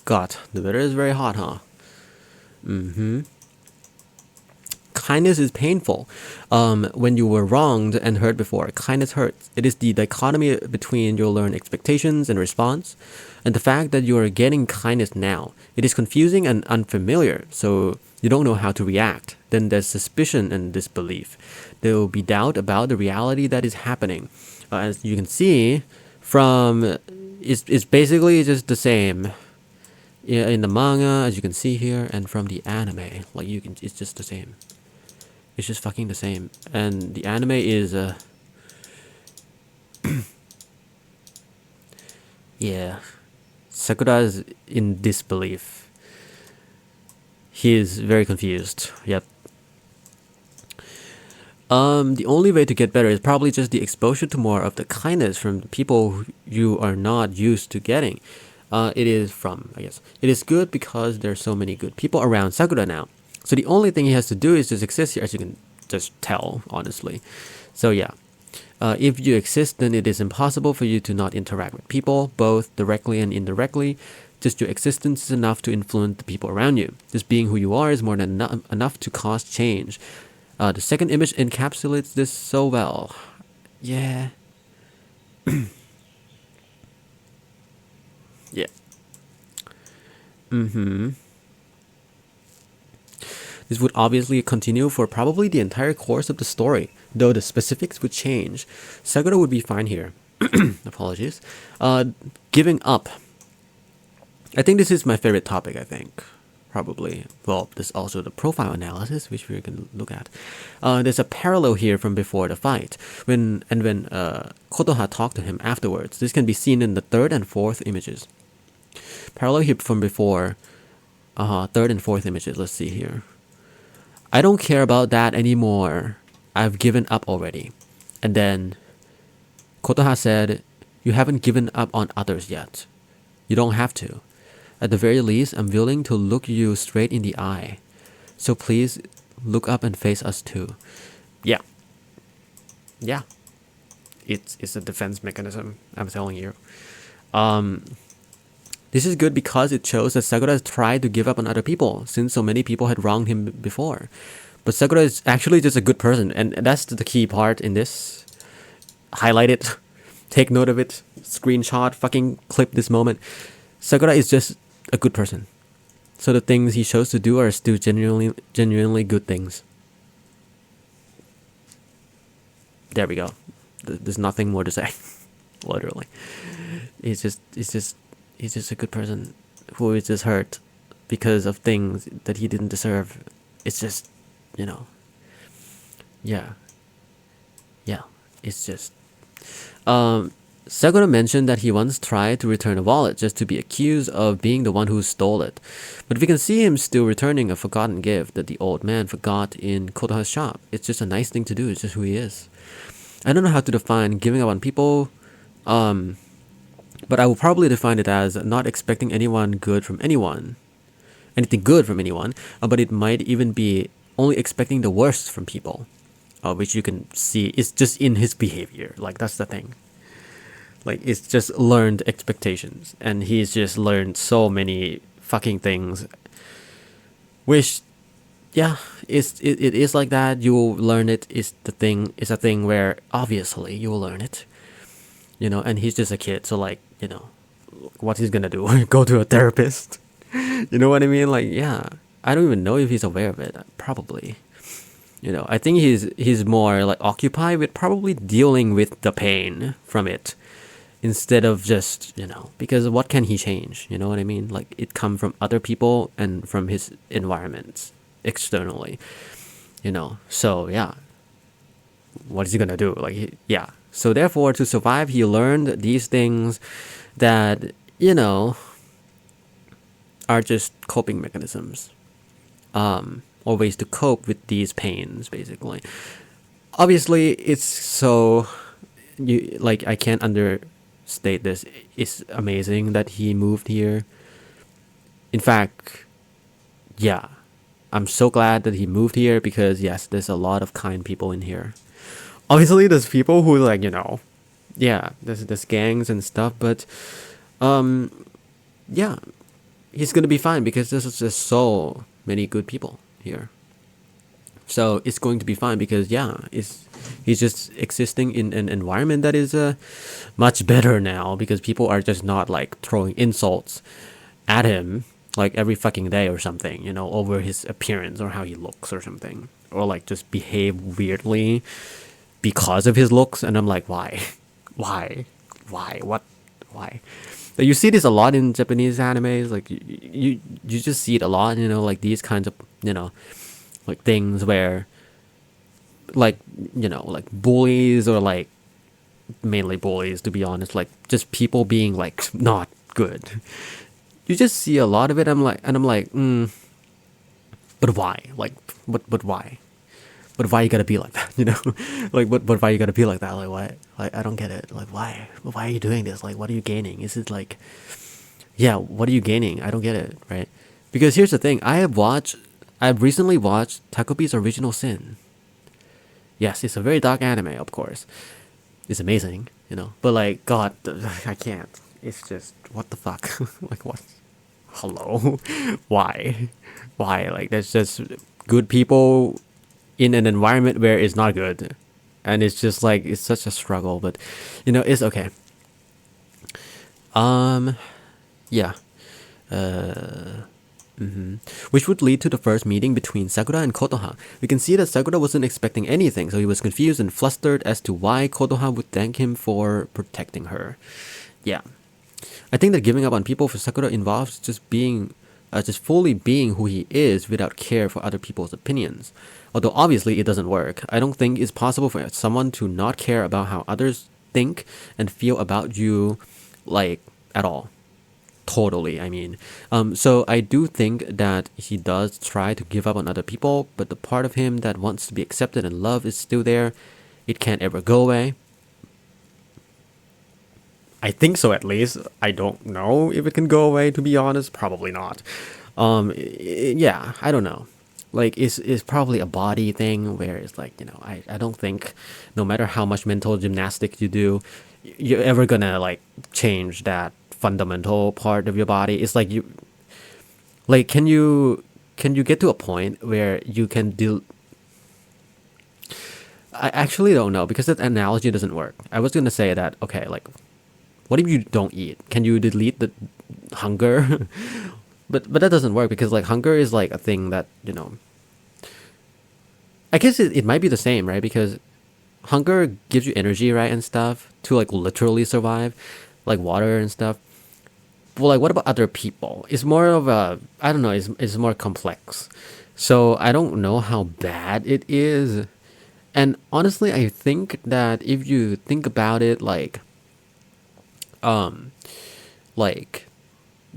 God, the weather is very hot, huh? Kindness is painful. When you were wronged and hurt before, kindness hurts. It is the dichotomy between your learned expectations and response, and the fact that you are getting kindness now. It is confusing and unfamiliar, so you don't know how to react. Then there's suspicion and disbelief. There will be doubt about the reality that is happening. As you can see, from it's basically just the same. Yeah, in the manga, as you can see here, and from the anime, like it's just the same. It's just fucking the same. And the anime is, yeah. Sakura is in disbelief. He is very confused. Yep. The only way to get better is probably just the exposure to more of the kindness from the people you are not used to getting. It is from, I guess. It is good because there's so many good people around Sakura now. So the only thing he has to do is just exist here, as you can just tell, honestly. So yeah, if you exist, then it is impossible for you to not interact with people, both directly and indirectly. Just your existence is enough to influence the people around you. Just being who you are is more than enough to cause change. The second image encapsulates this so well. Yeah. Yeah. This would obviously continue for probably the entire course of the story, though the specifics would change. Sakura would be fine here. Apologies. Giving up. I think this is my favorite topic, I think. Probably. Well, there's also the profile analysis, which we can look at. There's a parallel here from before the fight. When Kotoha talked to him afterwards. This can be seen in the third and fourth images. Parallel here from before. Third and fourth images. Let's see here. I don't care about that anymore. I've given up already. And then Kotoha said, you haven't given up on others yet. You don't have to. At the very least, I'm willing to look you straight in the eye. So please look up and face us too. Yeah. Yeah. It's a defense mechanism, I'm telling you. This is good because it shows that Sakura has tried to give up on other people since so many people had wronged him before. But Sakura is actually just a good person, and that's the key part in this. Highlight it, take note of it, screenshot, fucking clip this moment. Sakura is just a good person. So the things he chose to do are still genuinely good things. There we go. There's nothing more to say. Literally. He's just a good person who is just hurt because of things that he didn't deserve. It's just, yeah. It's just, Sakura mentioned that he once tried to return a wallet just to be accused of being the one who stole it. But we can see him still returning a forgotten gift that the old man forgot in Kotoha's shop. It's just a nice thing to do. It's just who he is. I don't know how to define giving up on people, but I will probably define it as not expecting anything good from anyone, but it might even be only expecting the worst from people, which you can see is just in his behavior. Like, that's the thing. Like, it's just learned expectations, and he's just learned so many fucking things, which, yeah, it is like that. You will learn it. It's a thing where obviously you will learn it, and he's just a kid, so like, what he's gonna do? Go to a therapist? You know what I mean? Like, yeah, I don't even know if he's aware of it. Probably, I think he's more like occupied with probably dealing with the pain from it, instead of just, because what can he change? You know what I mean? Like, it come from other people and from his environment externally, so yeah, what is he gonna do? Like, yeah. So therefore, to survive, he learned these things that, are just coping mechanisms, or ways to cope with these pains, basically. Obviously, it's so, I can't understate this. It's amazing that he moved here. In fact, yeah, I'm so glad that he moved here because, yes, there's a lot of kind people in here. Obviously, there's people who, yeah, there's gangs and stuff, but um, yeah, he's gonna be fine because there's just so many good people here. So it's going to be fine because he's just existing in an environment that is much better now because people are just not like throwing insults at him like every fucking day or something, over his appearance or how he looks or something, or like just behave weirdly because of his looks. And I'm like, why, why? But you see this a lot in Japanese animes. Like you just see it a lot, like these kinds of like things where like like bullies, or like mainly bullies, to be honest, like just people being like not good. You just see a lot of it. I'm like, but why? Like, but why? But why you gotta be like that? Like, but why you gotta be like that? Like, why? Like, I don't get it. Like, why? Why are you doing this? Like, what are you gaining? Is it like, yeah, what are you gaining? I don't get it, right? Because here's the thing. I've recently watched Takopi's Original Sin. Yes, it's a very dark anime, of course. It's amazing, But like, God, I can't. It's just, what the fuck? Like, what? Hello? Why? Why? Like, there's just good people in an environment where it's not good. And it's just like, it's such a struggle, but, it's okay. Yeah. Which would lead to the first meeting between Sakura and Kotoha. We can see that Sakura wasn't expecting anything, so he was confused and flustered as to why Kotoha would thank him for protecting her. Yeah. I think that giving up on people for Sakura involves just fully being who he is without care for other people's opinions. Although obviously it doesn't work. I don't think it's possible for someone to not care about how others think and feel about you, like, at all. Totally, I mean. So I do think that he does try to give up on other people, but the part of him that wants to be accepted and loved is still there. It can't ever go away. I think so, at least. I don't know if it can go away, to be honest. Probably not. Yeah, I don't know. Like, it's probably a body thing where it's like, I don't think no matter how much mental gymnastics you do, you're ever gonna, like, change that fundamental part of your body. It's like can you get to a point where you can deal. I actually don't know, because that analogy doesn't work. I was gonna say that, okay, like, what if you don't eat? Can you delete the hunger? but that doesn't work, because like hunger is like a thing that, I guess it might be the same, right? Because hunger gives you energy, right, and stuff to like literally survive, like water and stuff. Well, like, what about other people? It's more of a, I don't know, it's more complex. So I don't know how bad it is. And honestly, I think that if you think about it, like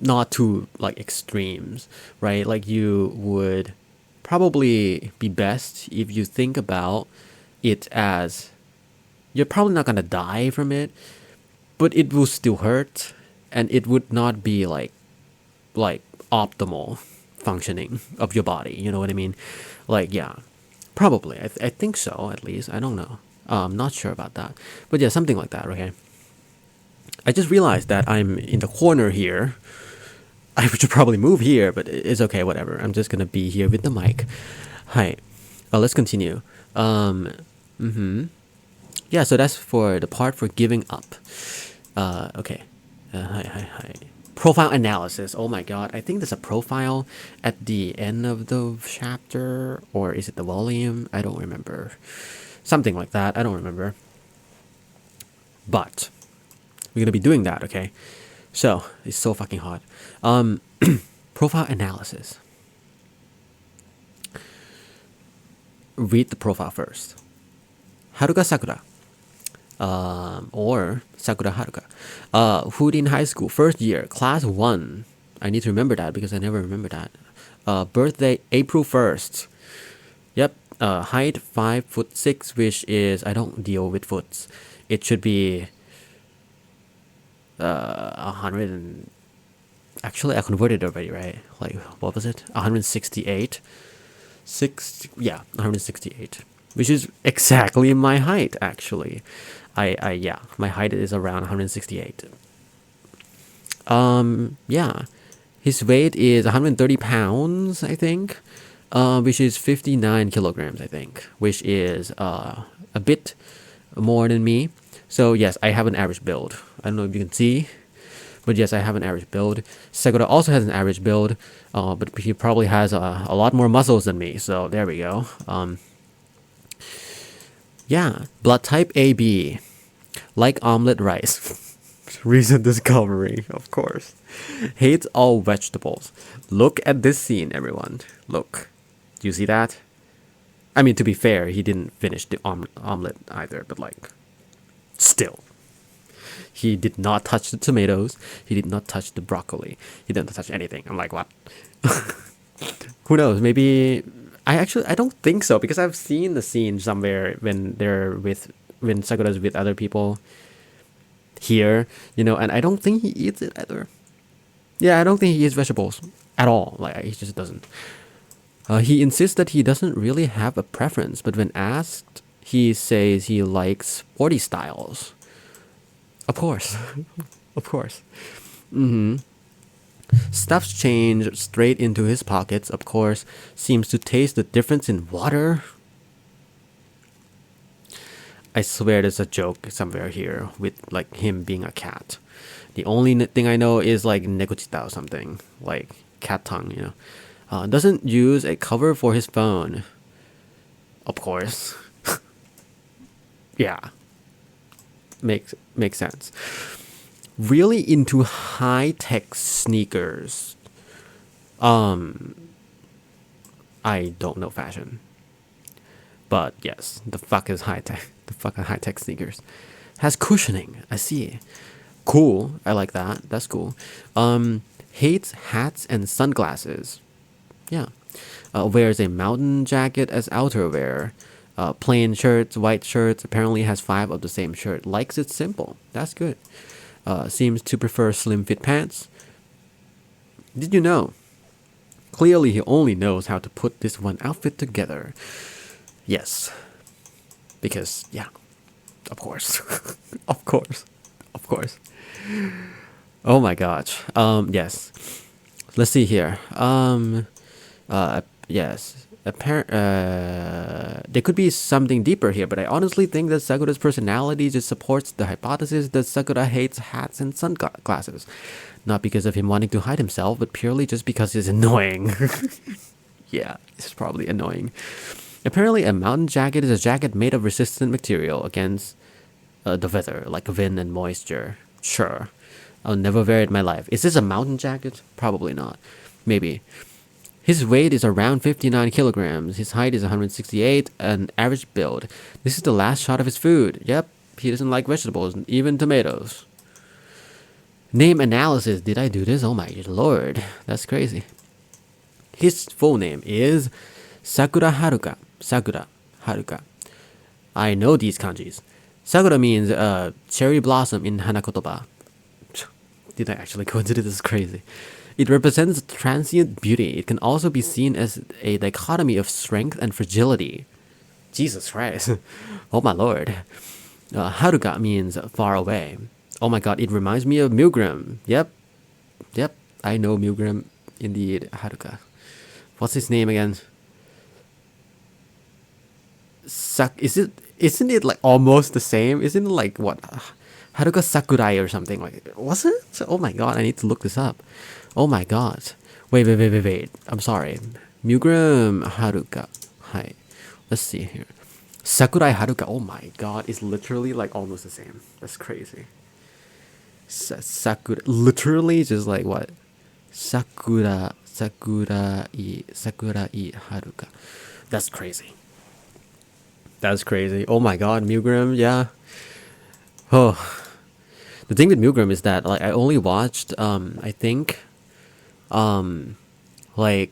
not to like extremes, right? Like, you would probably be best if you think about it as you're probably not gonna die from it, but it will still hurt, and it would not be like optimal functioning of your body. You know what I mean? Like, yeah, probably. I think so, at least. I don't know. I'm not sure about that, but yeah, something like that. Okay. I just realized that I'm in the corner here. I should probably move here, but it's okay, whatever. I'm just gonna be here with the mic. Hi. Let's continue. Yeah, so that's for the part for giving up. Okay. Hi. Profile analysis. Oh my god. I think there's a profile at the end of the chapter. Or is it the volume? I don't remember. Something like that. I don't remember. But we're gonna be doing that, okay? So, it's so fucking hot. Profile analysis. Read the profile first. Haruka Sakura. Or Sakura Haruka. Furin High School, first year, class 1. I need to remember that because I never remember that. Birthday, April 1st. Yep. Height, 5'6", which is, I don't deal with foots. It should be 100 and... Actually, I converted already, right? Like, what was it? 168? 168. Which is exactly my height, actually. Yeah, my height is around 168. Yeah, his weight is 130 pounds, I think, which is 59 kilograms, I think, which is a bit more than me. So yes, I have an average build. I don't know if you can see, but yes, I have an average build. Sakura also has an average build, but he probably has a lot more muscles than me. So there we go. Yeah, blood type AB, like omelet rice. Recent discovery, of course. Hates all vegetables. Look at this scene, everyone. Look. Do you see that? I mean, to be fair, he didn't finish the omelet either, but like, still. He did not touch the tomatoes. He did not touch the broccoli. He didn't touch anything. I'm like, what? Who knows? Maybe I don't think so, because I've seen the scene somewhere when Sakura's with other people here, and I don't think he eats it either. Yeah, I don't think he eats vegetables at all. Like, he just doesn't. He insists that he doesn't really have a preference, but when asked, he says he likes sporty styles. Of course. Of course. Stuffs change straight into his pockets, of course. Seems to taste the difference in water. I swear there's a joke somewhere here with like him being a cat. The only thing I know is like negochita or something, like cat tongue, doesn't use a cover for his phone. Of course. Yeah. Makes sense. Really into high-tech sneakers. I don't know fashion. But yes, the fuck is high-tech. The fucking high-tech sneakers. Has cushioning. I see. Cool. I like that. That's cool. Hates hats and sunglasses. Yeah. Wears a mountain jacket as outerwear. Plain shirts, white shirts. Apparently has 5 of the same shirt. Likes it simple. That's good. Seems to prefer slim fit pants. Did you know? Clearly he only knows how to put this one outfit together. Yes. Because, yeah. Of course. Of course. Of course. Oh my gosh. Yes. Let's see here. Yes. There could be something deeper here, but I honestly think that Sakura's personality just supports the hypothesis that Sakura hates hats and sunglasses. Not because of him wanting to hide himself, but purely just because he's annoying. Yeah, it's probably annoying. Apparently, a mountain jacket is a jacket made of resistant material against the weather, like wind and moisture. Sure. I'll never wear it in my life. Is this a mountain jacket? Probably not. Maybe. His weight is around 59 kilograms. His height is 168, an average build. This is the last shot of his food. Yep, he doesn't like vegetables, even tomatoes. Name analysis. Did I do this? Oh my lord. That's crazy. His full name is Sakura Haruka. Sakura Haruka. I know these kanjis. Sakura means cherry blossom in Hanakotoba. Did I actually go into this? This is crazy. It represents transient beauty. It can also be seen as a dichotomy of strength and fragility. Jesus Christ. Oh my lord. Haruka means far away. Oh my god, it reminds me of Milgram. Yep, I know Milgram. Indeed, Haruka. What's his name again? Isn't it like almost the same? Isn't it like what? Haruka Sakurai or something like? Was it? Oh my god, I need to look this up. Oh my god. Wait. I'm sorry. Milgram Haruka. Hi. Let's see here. Sakurai Haruka. Oh my god, it's literally like almost the same. That's crazy. Sakura. Literally just like what? Sakurai Haruka. That's crazy. That's crazy. Oh my god, Milgram, yeah. Oh. The thing with Milgram is that like I only watched I think like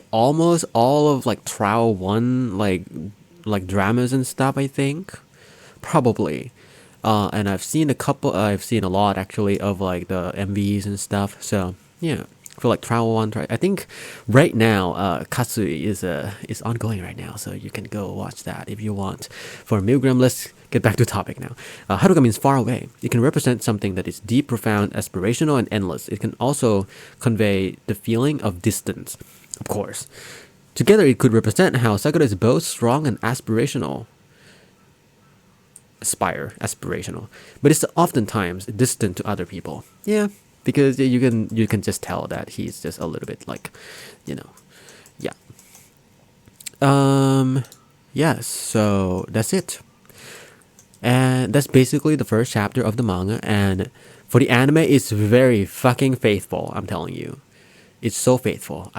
almost all of like Trial 1 like dramas and stuff, I think. Probably. And I've seen a lot actually of like the MVs and stuff. So, yeah. for like trial one. I think right now Katsui is ongoing right now, so you can go watch that if you want. For Milgram, let's get back to topic now. Haruka means far away. It can represent something that is deep, profound, aspirational, and endless. It can also convey the feeling of distance, of course. Together, it could represent how Sakura is both strong and aspirational. Aspirational, but it's oftentimes distant to other people. Yeah, because you can just tell that he's just a little bit like, yeah. Yes. So that's it, and that's basically the first chapter of the manga. And for the anime, it's very fucking faithful. I'm telling you, it's so faithful.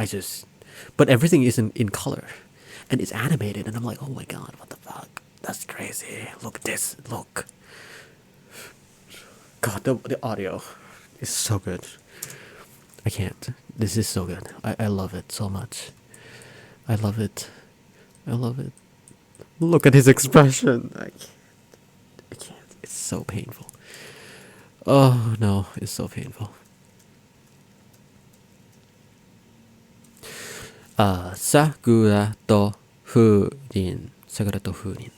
But everything isn't in color, and it's animated, and I'm like, oh my god, what the fuck. That's crazy. Look at this. Look. God, the audio is so good. I can't. This is so good. I love it so much. I love it. Look at his expression. I can't. It's so painful. Oh no, it's so painful. Sakura to Furin. Sakura to Furin.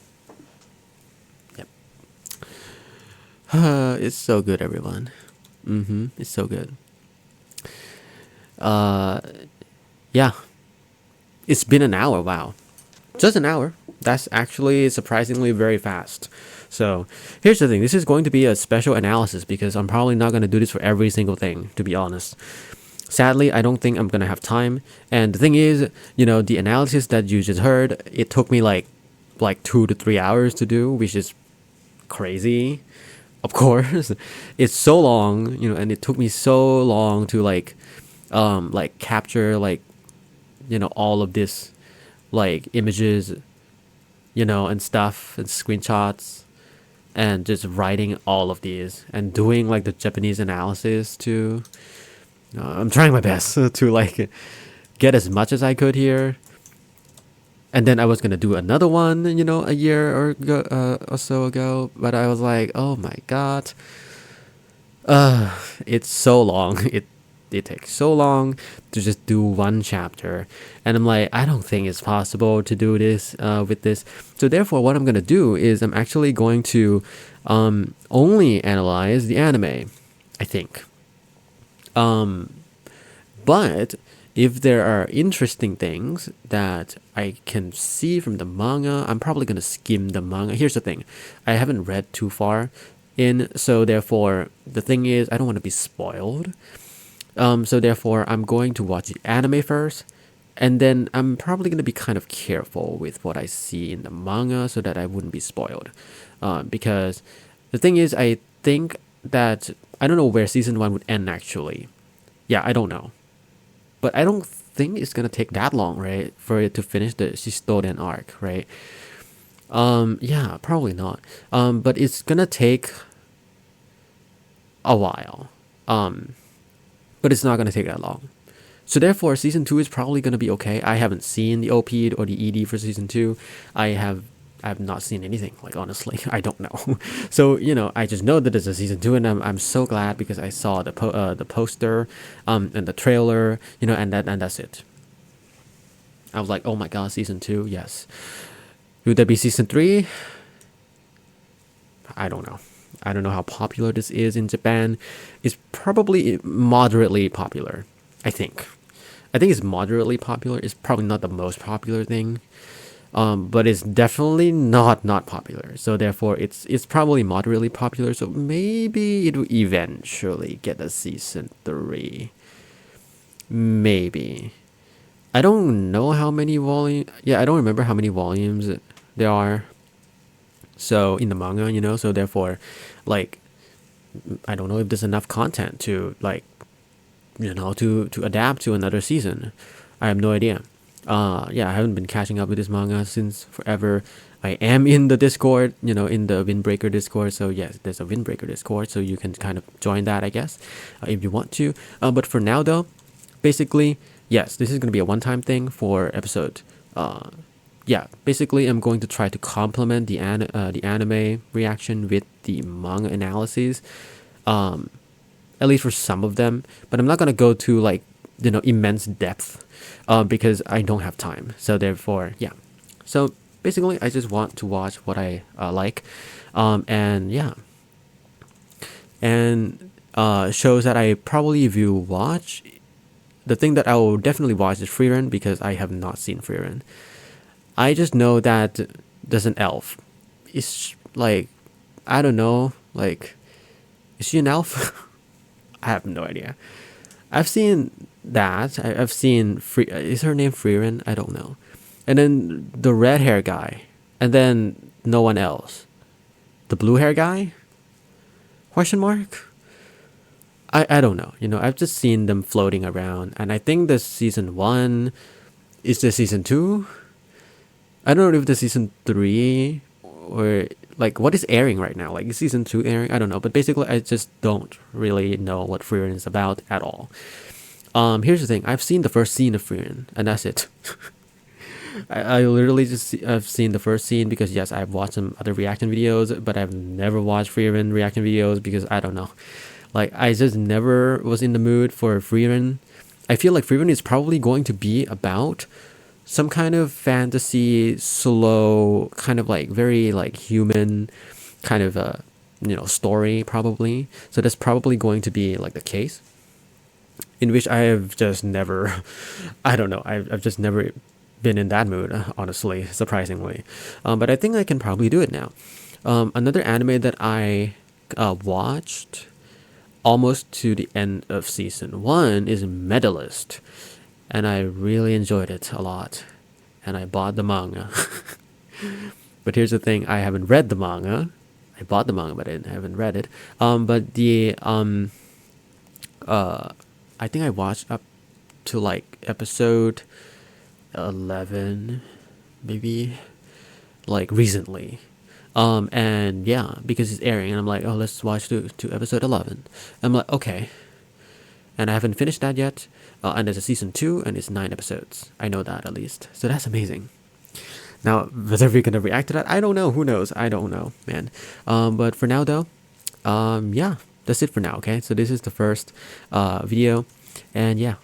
It's so good, everyone. It's so good. Yeah. It's been an hour, wow. Just an hour. That's actually surprisingly very fast. So, here's the thing. This is going to be a special analysis because I'm probably not going to do this for every single thing, to be honest. Sadly, I don't think I'm going to have time. And the thing is, the analysis that you just heard, it took me like 2 to 3 hours to do, which is crazy. Of course, it's so long, and it took me so long to capture all of this, images, and stuff and screenshots, and just writing all of these and doing the Japanese analysis too. I'm trying my best to get as much as I could here. And then I was gonna do another one, a year or so ago, but I was like, oh my god, it's so long. It takes so long to just do one chapter, and I'm like, I don't think it's possible to do this with this. So therefore, what I'm gonna do is I'm actually going to only analyze the anime, I think. But if there are interesting things that I can see from the manga, I'm probably going to skim the manga. Here's the thing. I haven't read too far in, so therefore, the thing is, I don't want to be spoiled. So therefore, I'm going to watch the anime first, and then I'm probably going to be kind of careful with what I see in the manga so that I wouldn't be spoiled. Because the thing is, I think that, I don't know where season 1 would end actually. Yeah, I don't know. But I don't think it's gonna take that long, right, for it to finish the Shistoden arc, right? Yeah, probably not. But it's gonna take a while. But it's not gonna take that long. So therefore, season 2 is probably gonna be okay. I haven't seen the OP or the ED for season 2. I've not seen anything, honestly. I don't know. So, I just know that there's a season 2, and I'm so glad because I saw the poster and the trailer, and that's it. I was like, oh my god, season 2, yes. Would there be season 3? I don't know. I don't know how popular this is in Japan. It's probably moderately popular, I think. I think it's moderately popular. It's probably not the most popular thing. But it's definitely not popular. So therefore, it's probably moderately popular. So maybe it will eventually get a season 3. Maybe. I don't know how many volumes. Yeah, I don't remember how many volumes there are. So in the manga, So therefore, I don't know if there's enough content to to adapt to another season. I have no idea. I haven't been catching up with this manga since forever. I am in the Discord, in the Windbreaker Discord. So yes, there's a Windbreaker Discord, so you can kind of join that, I guess, if you want to. But for now, though, basically, yes, this is going to be a one-time thing for episode. Basically, I'm going to try to complement the anime reaction with the manga analysis, at least for some of them. But I'm not going to go to immense depth, because I don't have time. So therefore, yeah. So basically, I just want to watch what I like, and yeah, and shows that I probably will watch. The thing that I will definitely watch is Furin, because I have not seen Furin. I just know that there's an elf. It's like, I don't know, like, is she an elf? I have no idea. I've seen that. I've seen is her name Furin? I don't know. And then the red hair guy, and then no one else. The blue hair guy? Question mark? I don't know. I've just seen them floating around, and I think the season 1 is the season 2. I don't know if the season 3 or like what is airing right now. Like, is season 2 airing? I don't know. But basically, I just don't really know what Furin is about at all. Here's the thing. I've seen the first scene of Furin, and that's it. I literally I've seen the first scene because yes, I've watched some other reaction videos, but I've never watched Furin reaction videos because I don't know. Like, I just never was in the mood for Furin. I feel like Furin is probably going to be about some kind of fantasy, slow, kind of like very like human kind of story probably. So that's probably going to be like the case, in which I have just never, I don't know, I've just never been in that mood, honestly, surprisingly. But I think I can probably do it now. Another anime that I watched almost to the end of season 1 is Medalist, and I really enjoyed it a lot, and I bought the manga. But here's the thing, I haven't read the manga. I bought the manga, but I haven't read it. But the I think I watched up to like episode 11, maybe, like recently. And yeah, because it's airing, and I'm like, oh, let's watch to episode 11. I'm like, okay, and I haven't finished that yet. And there's a season 2, and it's 9 episodes. I know that at least, so that's amazing. Now, whether we're gonna react to that, I don't know. Who knows? I don't know, man. But for now, though, yeah, that's it for now. Okay, so this is the first video, and yeah.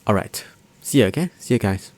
All right, see you. Okay, see you guys.